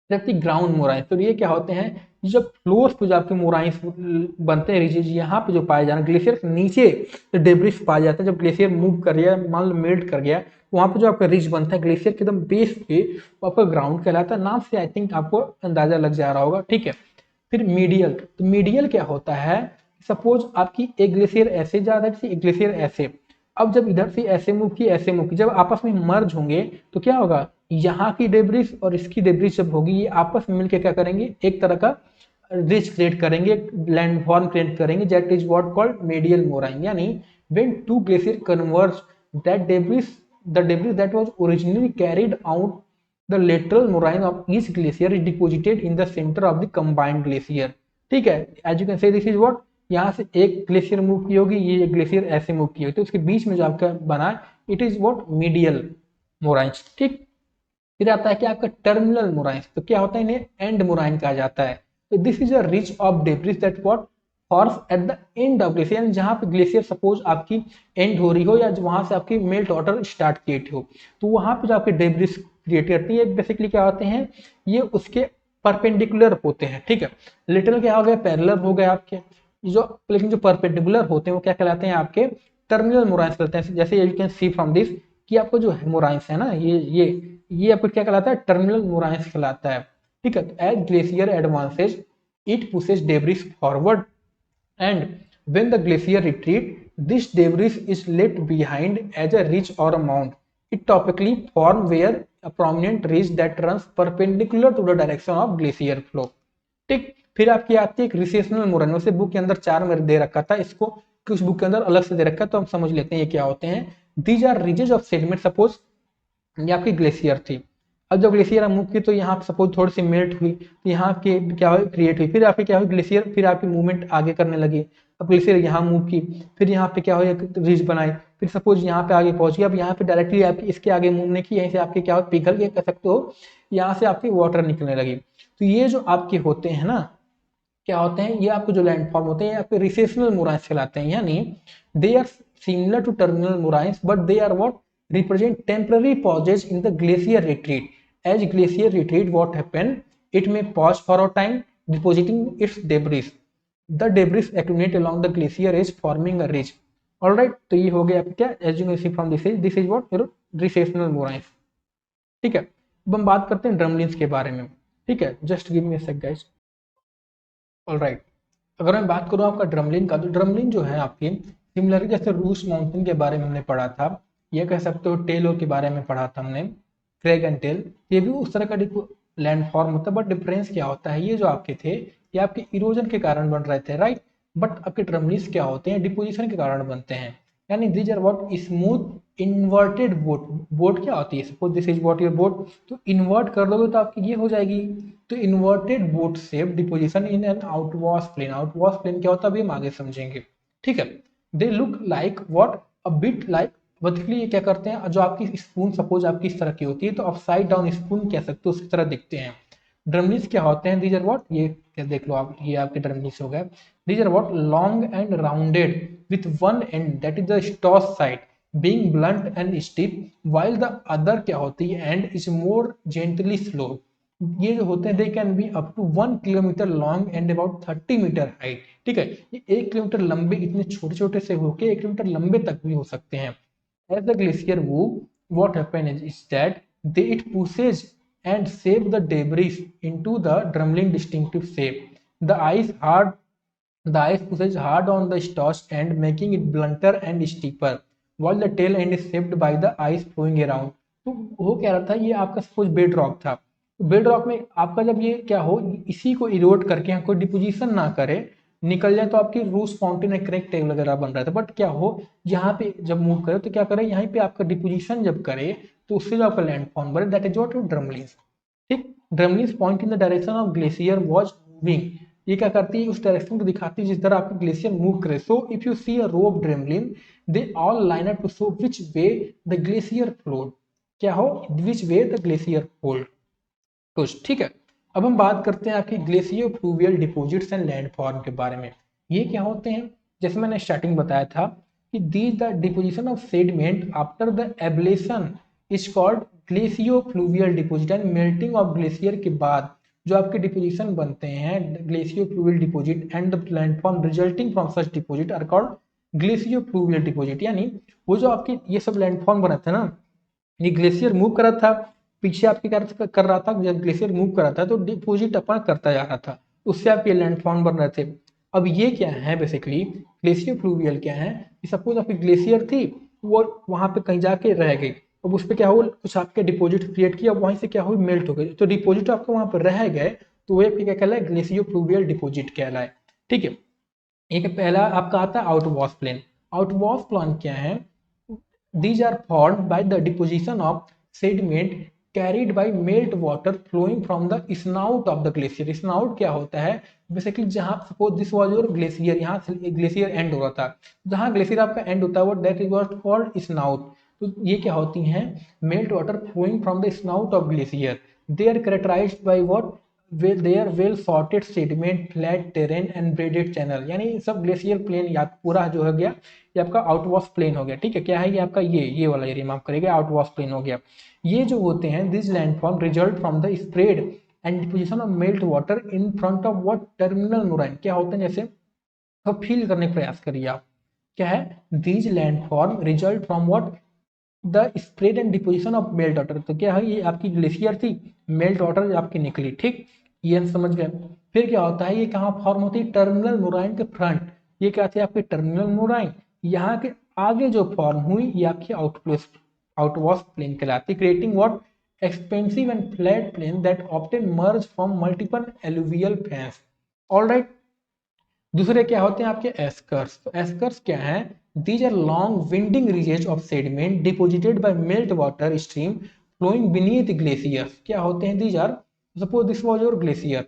जबकि ग्राउंड मोराइंस, तो ये क्या होते हैं, जब फ्लोर्स पे जो आपके मोराइंस बनते हैं रिजेज, यहाँ पे जो पाए जाना ग्लेशियर नीचे जो डेब्रिस पाए जाते हैं, जब ग्लेशियर मूव कर गया, मान लो मेल्ट कर गया, वहाँ पे जो आपका रिज बनता है ग्लेशियर के एकदम बेस पे, वो आपका ग्राउंड कहलाता है। नाम से आई थिंक आपको अंदाजा लग जा रहा होगा। ठीक है, फिर मीडियल, तो मीडियल क्या होता है, सपोज आपकी एक ग्लेशियर ऐसे जा रहा है, एक ग्लेशियर ऐसे, अब जब इधर से ऐसे मूव की, ऐसे मूव की, जब आपस में मर्ज होंगे तो क्या होगा, यहाँ की डेब्रिस और इसकी डेब्रिस जब होगी, ये आपस में मिलकर क्या करेंगे, एक तरह का रिज क्रिएट करेंगे, लैंडफॉर्म क्रिएट करेंगे, that is what called medial moraine. यानी when two glacier converge, that debris, the debris that was originally carried out the lateral moraine of each glacier is deposited in the centre of the combined glacier. ठीक है, as you can see this is what, यहाँ से एक glacier move की होगी, ये glacier ऐसे move की होगी, तो उसके बीच में जो आपका बना इट इज व्हाट मीडियल मोराइंस। ठीक, फिर आता है कि आपका टर्मिनल मोराइंस, तो क्या होता है, इन्हें एंड मोराइन कहा जाता है। तो this is a rich of debris that what forms at the end of glacier, जहां पे ग्लेशियर सपोज आपकी एंड हो रही हो या वहां से आपकी मेल्ट वाटर स्टार्ट क्रिएट हो, तो वहां पे जो आपके डेब्रिस क्रिएट करती है, बेसिकली क्या होते हैं, ये उसके परपेंडिकुलर होते हैं। ठीक है, लिटरल क्या हो गया, पैरेलल हो गए आपके जो, लेकिन जो परपेंडिकुलर होते हैं वो क्या कहलाते हैं, आपके टर्मिनल मोराइंस कहलाते हैं। जैसे you can see from this कि आपको जो मोराइंस है ना, ये आपको क्या कहलाता है, टर्मिनल मोराइंस कहलाता है। ठीक है, as glacier advances it pushes debris forward, and when the glacier retreat this debris is left behind as a ridge और a mount. It typically form where a prominent ridge that runs perpendicular to the direction of glacier flow. ठीक, फिर आपकी आती है एक रिसेशनल moraine, वैसे book के अंदर 4 मेरे दे रखा था, इसको कुछ बुक के अंदर अलग से दे रखा है, तो हम समझ लेते हैं ये क्या होते हैं। These are ridges of sediment, suppose ये आपकी ग्लेशियर थी, अब जब ग्लेशियर मूव की तो यहाँ सपोज थोड़ी सी मेल्ट हुई, तो यहाँ के क्या हुई, क्रिएट हुई, फिर आपकी क्या हुई ग्लेशियर, फिर आपकी मूवमेंट आगे करने लगी, अब ग्लेशियर यहाँ मूव की, फिर यहाँ पे क्या हुई, एक रिज बनाई, फिर सपोज यहाँ पे आगे पहुंच गई, अब यहाँ पे डायरेक्टली आपकी इसके आगे मूव नहीं की, यहीं से आपके क्या हो, पिघल के कह सकते हो, यहाँ से आपकी वाटर निकलने लगी। तो ये जो आपके होते हैं ना, क्या होते हैं, ये आपके जो लैंडफॉर्म होते हैं आपके रिसेशनल मोराइंस कहलाते हैं। यानी they are similar to terminal moraines but they are what represent temporary pauses in the glacier retreat. As glacier retreat what happen, it may pause for a time depositing its debris, the debris accumulate along the glacier edge forming a ridge. Alright, तो ये हो गया आपका क्या, as you can see from this is what your recessional moraines. ठीक है, अब हम बात करते हैं ड्रमलिन्स के बारे में। ठीक है, जस्ट गिव मी अ सेक गाइस। ऑलराइट, अगर मैं बात करूँ आपका ड्रमलिन का, तो ड्रमलिन जो है आपकी सिमिलरली जैसे रूस माउंटेन के बारे में हमने पढ़ा था, ये कह सकते हो टेलो के बारे में पढ़ा था हमने, क्रेग एंड टेल, ये भी उस तरह का लैंडफॉर्म होता है, बट डिफरेंस क्या होता है, ये जो आपके थे ये आपके इरोजन के कारण बन रहे थे, राइट, बट आपके ड्रमलिन्स क्या होते हैं, डिपोजिशन के कारण बनते हैं। यानी these are what smooth inverted boat, boat क्या होती है, suppose this is what your boat, तो इन्वर्ट कर दोगे तो आपकी ये हो जाएगी, तो inverted boat shape deposition in an outwash plain, outwash plain क्या होता है अभी हम आगे समझेंगे। ठीक है, they look like what a bit like, basically ये क्या करते हैं, जो आपकी स्पून सपोज आपकी इस तरह की होती है तो अपसाइड डाउन स्पून कह सकते हो, उसकी तरह दिखते हैं। ड्रमलिन्स क्या होते हैं, दीज आर व्हाट, ये क्या देख लो आप, ये आपके ड्रमलिन्स हो गए, these are what long and rounded with one end that is the stoss side being blunt and stiff while the other क्या होती है end is more gently slow। ये जो होते हैं they can be up to 1 kilometre long and about 30 metre height. ठीक है, ये 1 किलोमीटर लंबे, इतने छोटे छोटे से होके 1 किलोमीटर लंबे तक भी हो सकते हैं। As the glacier move what happen is that they it pushes and shape the debris into the drumlin distinctive shape, the ice hard, the ice pushes hard on the stoss end, making it blunter and steeper, while the tail end is shaped by the ice flowing around। तो वो कह रहा था ये आपका suppose bed rock था, तो bed rock में आपका जब ये क्या हो, इसी को इरोड करके कोई डिपोजिशन ना करे, निकल जाए, तो आपकी रूस फाउंटेन क्रैक टेल वगैरह बन रहा था, बट क्या हो यहाँ पे जब मूव करे तो क्या करे, यहाँ पे आपका डिपोजिशन जब करे तो उससे जो आपका लैंड फॉर्म बने, दैट इज व्हाट ड्रमलिन्स। ठीक, drumlins point in the direction of glacier was moving, ये क्या करती है, उस डायरेक्शन को दिखाती है जिस तरह आपकी ग्लेशियर मूव करे। So if you see a row of drumlin they all line up to show which way the glacier flowed, क्या हो, which way the glacier flowed. तो ठीक है, अब हम बात करते हैं आपकी glacier fluvial deposits and landform के बारे में। ये क्या होते हैं, जैसे मैंने स्टार्टिंग बताया था कि these the deposition of sediment after the ablation is called glaciofluvial deposit. And melting of glacier के बाद जो आपके डिपोजिशन बनते हैं glaciofluvial deposit and the landform resulting from such deposit are called glaciofluvial deposit. यानी वो जो आपके ये सब लैंडफॉर्म बना था ना, ये ग्लेशियर मूव कर रहा था, पीछे आपके कर रहा था, जब ग्लेशियर मूव कर रहा था तो डिपोजिट अपना करता जा रहा था, उससे आपके लैंडफॉर्म बन रहे थे। अब ये क्या है बेसिकली ग्लेशियो फ्लूवियल क्या है, सपोज आपकी ग्लेशियर थी, वो वहां पे कहीं जाके रह गई, अब उस पर क्या हुआ, कुछ आपके डिपोजिट क्रिएट किया, वहीं से क्या हुई मेल्ट हो गई, तो डिपोजिट आपके वहां पर रह गए, तो वो क्या कहलाए ग्लेशियो फ्लूवियल डिपोजिट कहलाए। ठीक है, एक पहला आपका आता है आउटवॉश प्लेन। आउटवॉश प्लेन क्या है, these are formed by the deposition of sediment carried by melt water flowing from the snout of the glacier। snout क्या होता है बेसिकली, जहां suppose this was your glacier, यहाँ से ग्लेशियर एंड हो रहा था, जहां ग्लेशियर आपका एंड होता है वो that is what called snout. तो ये क्या होती हैं, melt water flowing from the snout of glacier, they are characterized by what their well sorted sediment flat terrain and braided channel. यानी सब ग्लेशियर प्लेन या पूरा जो हो गया ये आपका आउटवॉश प्लेन हो गया। ठीक है, क्या है ये आपका ये वाला एरिया माफ करेगा, आउटवॉश प्लेन हो गया। ये जो होते हैं this landform result from the spread and deposition of melt water in front of what terminal moraine. क्या होते हैं, जैसे अब फील करने का प्रयास करिए आप, क्या है these landform result from what the spread and deposition of melt water. तो क्या है, ये आपकी ग्लेशियर थी, मेल्ट वाटर आपकी निकली, ठीक, ये हम समझ गए। फिर क्या होता है, ये कहाँ फॉर्म होती है, टर्मिनल मोराइन के फ्रंट, ये क्या थे आपके टर्मिनल मोराइन, यहाँ के आगे जो फॉर्म हुई ये आपकी आउटवॉश प्लेन कहलाती, creating what expensive and flat plain that often merge from multiple alluvial fans. Alright, दूसरे क्या होते हैं आपके एस्कर्स। तो एस्कर्स क्या है, these are long winding ridges of sediment deposited by melt water stream flowing beneath glaciers. क्या होते हैं, these are suppose this was your glacier,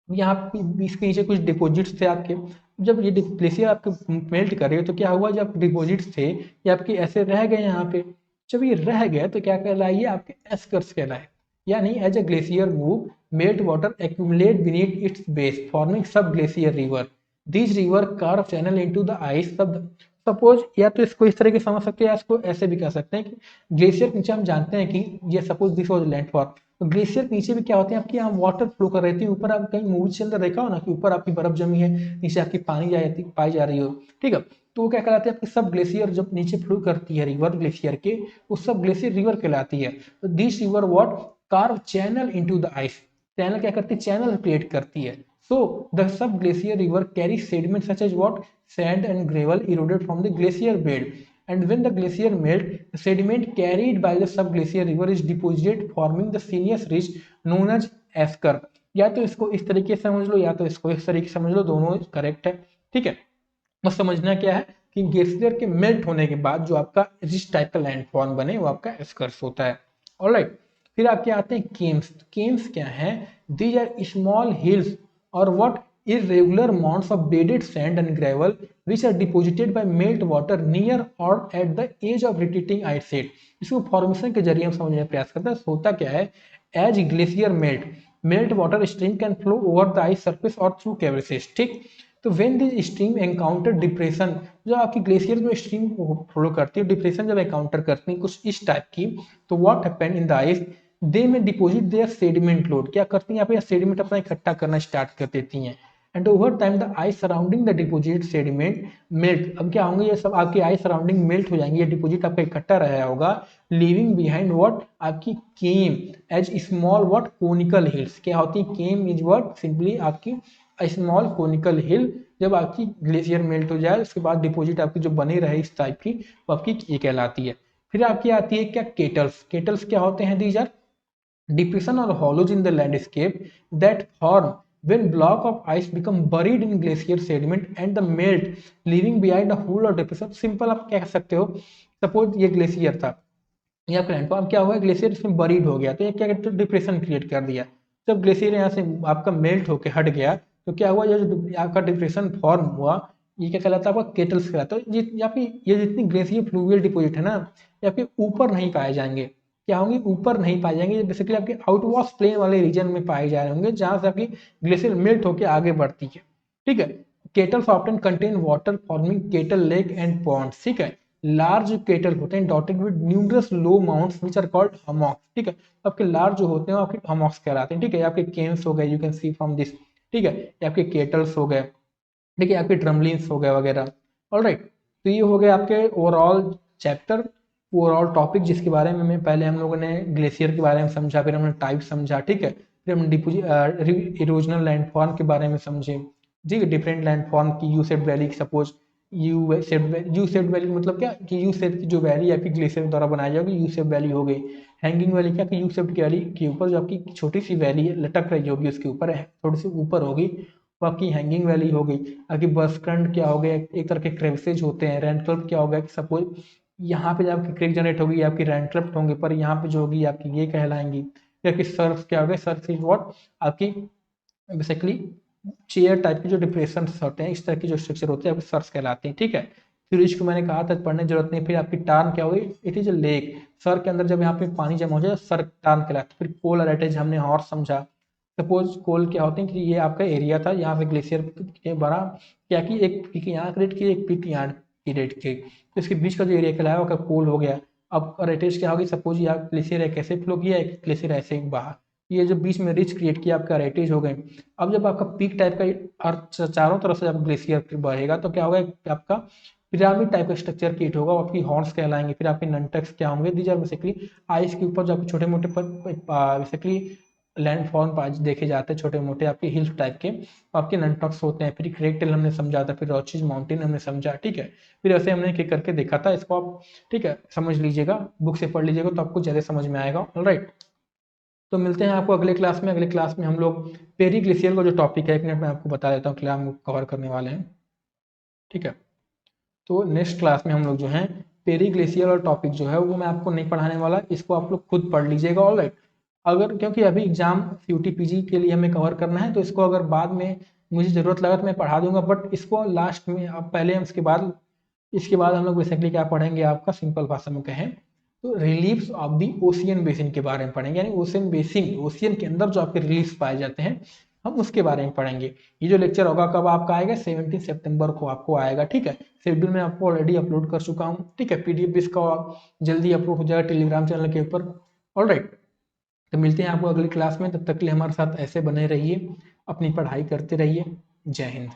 यहाँ इसके नीचे कुछ डिपॉजिट्स थे आपके, जब ये ग्लेशियर आपके मेल्ट कर रहे हो तो क्या हुआ, जब डिपॉजिट्स थे ये आपके ऐसे रह गए यहाँ पे, जब ये रह गए तो क्या कहलाइए आपके एस्कर्स कहलाए। यानी as a glacier move melt water accumulate beneath its base forming sub glacier river, this river carve channel into the ice. सब सपोज या तो इसको इस तरह के समझ सकते हैं या इसको ऐसे भी कह सकते हैं कि ग्लेशियर के नीचे हम जानते हैं कि ये सपोज दिस वाज लैंडफॉर्म, तो ग्लेशियर के नीचे भी क्या होते हैं आपके यहाँ वाटर फ्लो कर रही थी, ऊपर आप कहीं मूवी के अंदर देखा हो ना कि ऊपर आपकी बर्फ जमी है, नीचे आपकी पानी जाती पाई जा रही हो, ठीक है, तो वो क्या कहलाते हैं आपकी सब ग्लेशियर जब नीचे फ्लो करती है रिवर ग्लेशियर के, वो सब ग्लेशियर रिवर कहलाती है। तो this river what carve channel into the ice, channel क्या करती है, चैनल क्रिएट करती है। So the sub glacier river carry sediment such as what sand and gravel eroded from the glacier bed, and when the glacier melt the sediment carried by the subglacier river is deposited forming the senior ridge known as esker। या तो इसको इस तरीके से समझ लो या तो इसको इस तरीके से समझ लो, दोनों करेक्ट है। ठीक है, बस समझना क्या है कि ग्लेशियर के मेल्ट होने के बाद जो आपका जिस टाइप का लैंडफॉर्म बने वो आपका एस्कर्स होता है। ऑलराइट, फिर आपके आते हैं केम्स। केम्स क्या है, दीज आर स्मॉल हिल्स और what irregular mounds of bedded sand and gravel which are deposited by melt water near or at the edge of retreating ice sheet। इसको फॉर्मेशन के जरिए हम समझने का प्रयास करते हैं। होता क्या है, as glacier melt water stream can flow over the ice surface और थ्रू कैविटीज। ठीक, तो when this stream encounter depression, जो आपकी ग्लेशियर में स्ट्रीम फ्लो करती है, डिप्रेशन जब एनकाउंटर करती है कुछ इस टाइप की, तो what happened in the ice they में डिपोजिट देयर सेडिमेंट लोड। क्या करती हैं यहाँ पे, सेडिमेंट अपना इकट्ठा करना स्टार्ट कर देती हैं, and over time the ice surrounding the deposit sediment melt. अब क्या होंगे, ये सब आपकी आइस सराउंडिंग मेल्ट हो जाएंगे, ये डिपोजिट आपका इकट्ठा रहा होगा, लिविंग बिहाइंड व्हाट आपकी kame as small what conical hills. क्या होती है, केम इज व्हाट सिंपली आपकी स्मॉल कोनिकल हिल, जब आपकी ग्लेशियर मेल्ट हो जाए उसके बाद डिपोजिट आपकी जो बनी रहे इस टाइप की, वो आपकी ये कहलाती है। फिर आपकी आती है क्या, केटल्स। केटल्स क्या होते हैं, these are depression or hollows in the landscape that form when block of ice become buried in glacier sediment and the melt leaving behind a hole or depression। Simple आप क्या कह सकते हो, suppose ये glacier था, ये आपका landform क्या हुआ, ग्लेशियर इसमें बरीड हो गया, तो ये क्या कहते हैं, डिप्रेशन क्रिएट कर दिया। जब ग्लेशियर यहाँ से आपका मेल्ट होकर हट गया तो क्या हुआ, ये जो आपका डिप्रेशन फॉर्म हुआ ये क्या कहलाता है आपका, केटल्स कहलाता है। ये जितनी ग्लेशियर फ्लूवियल डिपोजिट है ना, ये आपके ऊपर नहीं पाए जाएंगे, क्या होंगे, ऊपर नहीं पाए जाएंगे, बेसिकली आपके आउटवॉश प्लेन वाले रीजन में पाए जा रहे होंगे जहां से आपकी ग्लेशियर मेल्ट होकर आगे बढ़ती है। ठीक है, kettles often contain water forming kettle lake and ponds. ठीक है, लार्ज केटल होते हैं dotted with numerous low mounds which are called hummocks, ठीक है। आपके लार्ज जो होते हैं वो आपके हमॉक्स कहलाते हैं, ठीक है। आपके केन्स हो गए, you can see from this, ठीक है। ये आपके केटल्स हो गए, ठीक है, आपके ड्रमलिन्स हो गए वगैरह। ऑलराइट, तो ये हो गए आपके ओवरऑल चैप्टर, ओवरऑल टॉपिक जिसके बारे में पहले हम लोगों ने ग्लेशियर के बारे में समझा, फिर हमने टाइप समझा, ठीक है, फिर हमने इरोजनल लैंडफॉर्म के बारे में समझे, ठीक है, डिफरेंट लैंडफॉर्म की you said valley, suppose you said valley मतलब क्या कि यू सेड की जो वैली आपकी ग्लेशियर द्वारा बनाई जाएगी यू सेड वैली हो गई। हैंगिंग वैली क्या कि यू सेड की वैली के ऊपर जो आपकी छोटी सी वैली है लटक रही होगी उसके ऊपर है थोड़ी सी ऊपर होगी, वो आपकी हैंगिंग वैली हो गई। आपकी बस फ्रंट क्या हो गया, एक तरह के क्रेविसेज होते हैं। रैंडक्लप क्या हो गया कि सपोज यहाँ पे जब आपकी क्रेक जनरेट होगी आपकी रैंडक्लप होंगे, पर यहाँ पे जो होगी आपकी ये कहलाएंगी। फिर आपकी सर्फ क्या हो गया, सर्फ इज व्हाट आपकी बेसिकली चेयर टाइप के जो डिप्रेशन होते हैं, इस तरह के जो स्ट्रक्चर होते हैं आपके सर्फ कहलाते हैं, ठीक है। फिर इसको मैंने कहा था पढ़ने की जरूरत नहीं। फिर आपकी टार्न क्या होगी, it is a lake, sir के अंदर जब यहाँ पे पानी जमा हो जाए सर टार्न कहलाता है। फिर पोल अरेटेज हमने और समझा। सपोज कोल क्या होते हैं कि ये आपका एरिया था, यहाँ पे ग्लेशियर के बड़ा क्या कि एक पीक यहाँ क्रिएट की एक पीक यहाँ क्रिएट की, तो इसके बीच का जो एरिया कहलाया वो कोल हो गया। अब रेटेज क्या होगी, सपोज यहाँ ग्लेशियर एक ऐसे फ्लो किया, एक ग्लेशियर ऐसे बहा, ये जो बीच में रिच क्रिएट किया आपका रेटेज हो गए। अब जब आपका पीक टाइप का अर्थ चारों तरफ से जब ग्लेशियर बढ़ेगा तो क्या होगा, आपका पिरामिड टाइप का स्ट्रक्चर क्रिएट होगा, आपकी हॉर्न्स कहलाएंगे। फिर आपके नंटक्स क्या होंगे, दीज आर बेसिकली आइस के ऊपर जो आपके छोटे मोटे बेसिकली लैंडफॉर्म देखे जाते हैं, छोटे मोटे आपके हिल्स टाइप के आपके नंटक्स होते हैं। फिर क्रेकटेल हमने समझा था, फिर रॉचेज माउंटेन हमने समझा, ठीक है। फिर ऐसे हमने एक करके देखा था, इसको आप ठीक है समझ लीजिएगा, बुक से पढ़ लीजिएगा तो आपको ज़्यादा समझ में आएगा। ऑलराइट, तो मिलते हैं आपको अगले क्लास में। अगले क्लास में हम लोग पेरी ग्लेशियर का जो टॉपिक है, एक मिनट में आपको बता देता हूँ क्या हम कवर करने वाले हैं, ठीक है। तो नेक्स्ट क्लास में हम लोग जो है पेरी ग्लेशियर और टॉपिक जो है वो मैं आपको नहीं पढ़ाने वाला, इसको आप लोग खुद पढ़ लीजिएगा। ऑलराइट, अगर क्योंकि अभी एग्जाम यूटीपीजी के लिए हमें कवर करना है, तो इसको अगर बाद में मुझे ज़रूरत लगा तो मैं पढ़ा दूंगा, बट इसको लास्ट में अब पहले हम इसके बाद हम लोग बेसिकली क्या पढ़ेंगे, आपका सिंपल भाषा में कहें तो reliefs of the ocean basin के बारे में पढ़ेंगे, यानी ओशियन बेसिन, ओशियन के अंदर जो आपके रिलीफ्स पाए जाते हैं हम उसके बारे में पढ़ेंगे। ये जो लेक्चर होगा कब आपका आएगा, 17 सितंबर को आपको आएगा, ठीक है। शेड्यूल में आपको ऑलरेडी अपलोड कर चुका हूँ, ठीक है। पीडीएफ भी इसका जल्दी अपलोड हो जाएगा टेलीग्राम चैनल के ऊपर। ऑलराइट, तो मिलते हैं आपको अगली क्लास में, तब तक के लिए हमारे साथ ऐसे बने रहिए, अपनी पढ़ाई करते रहिए। जय हिंद।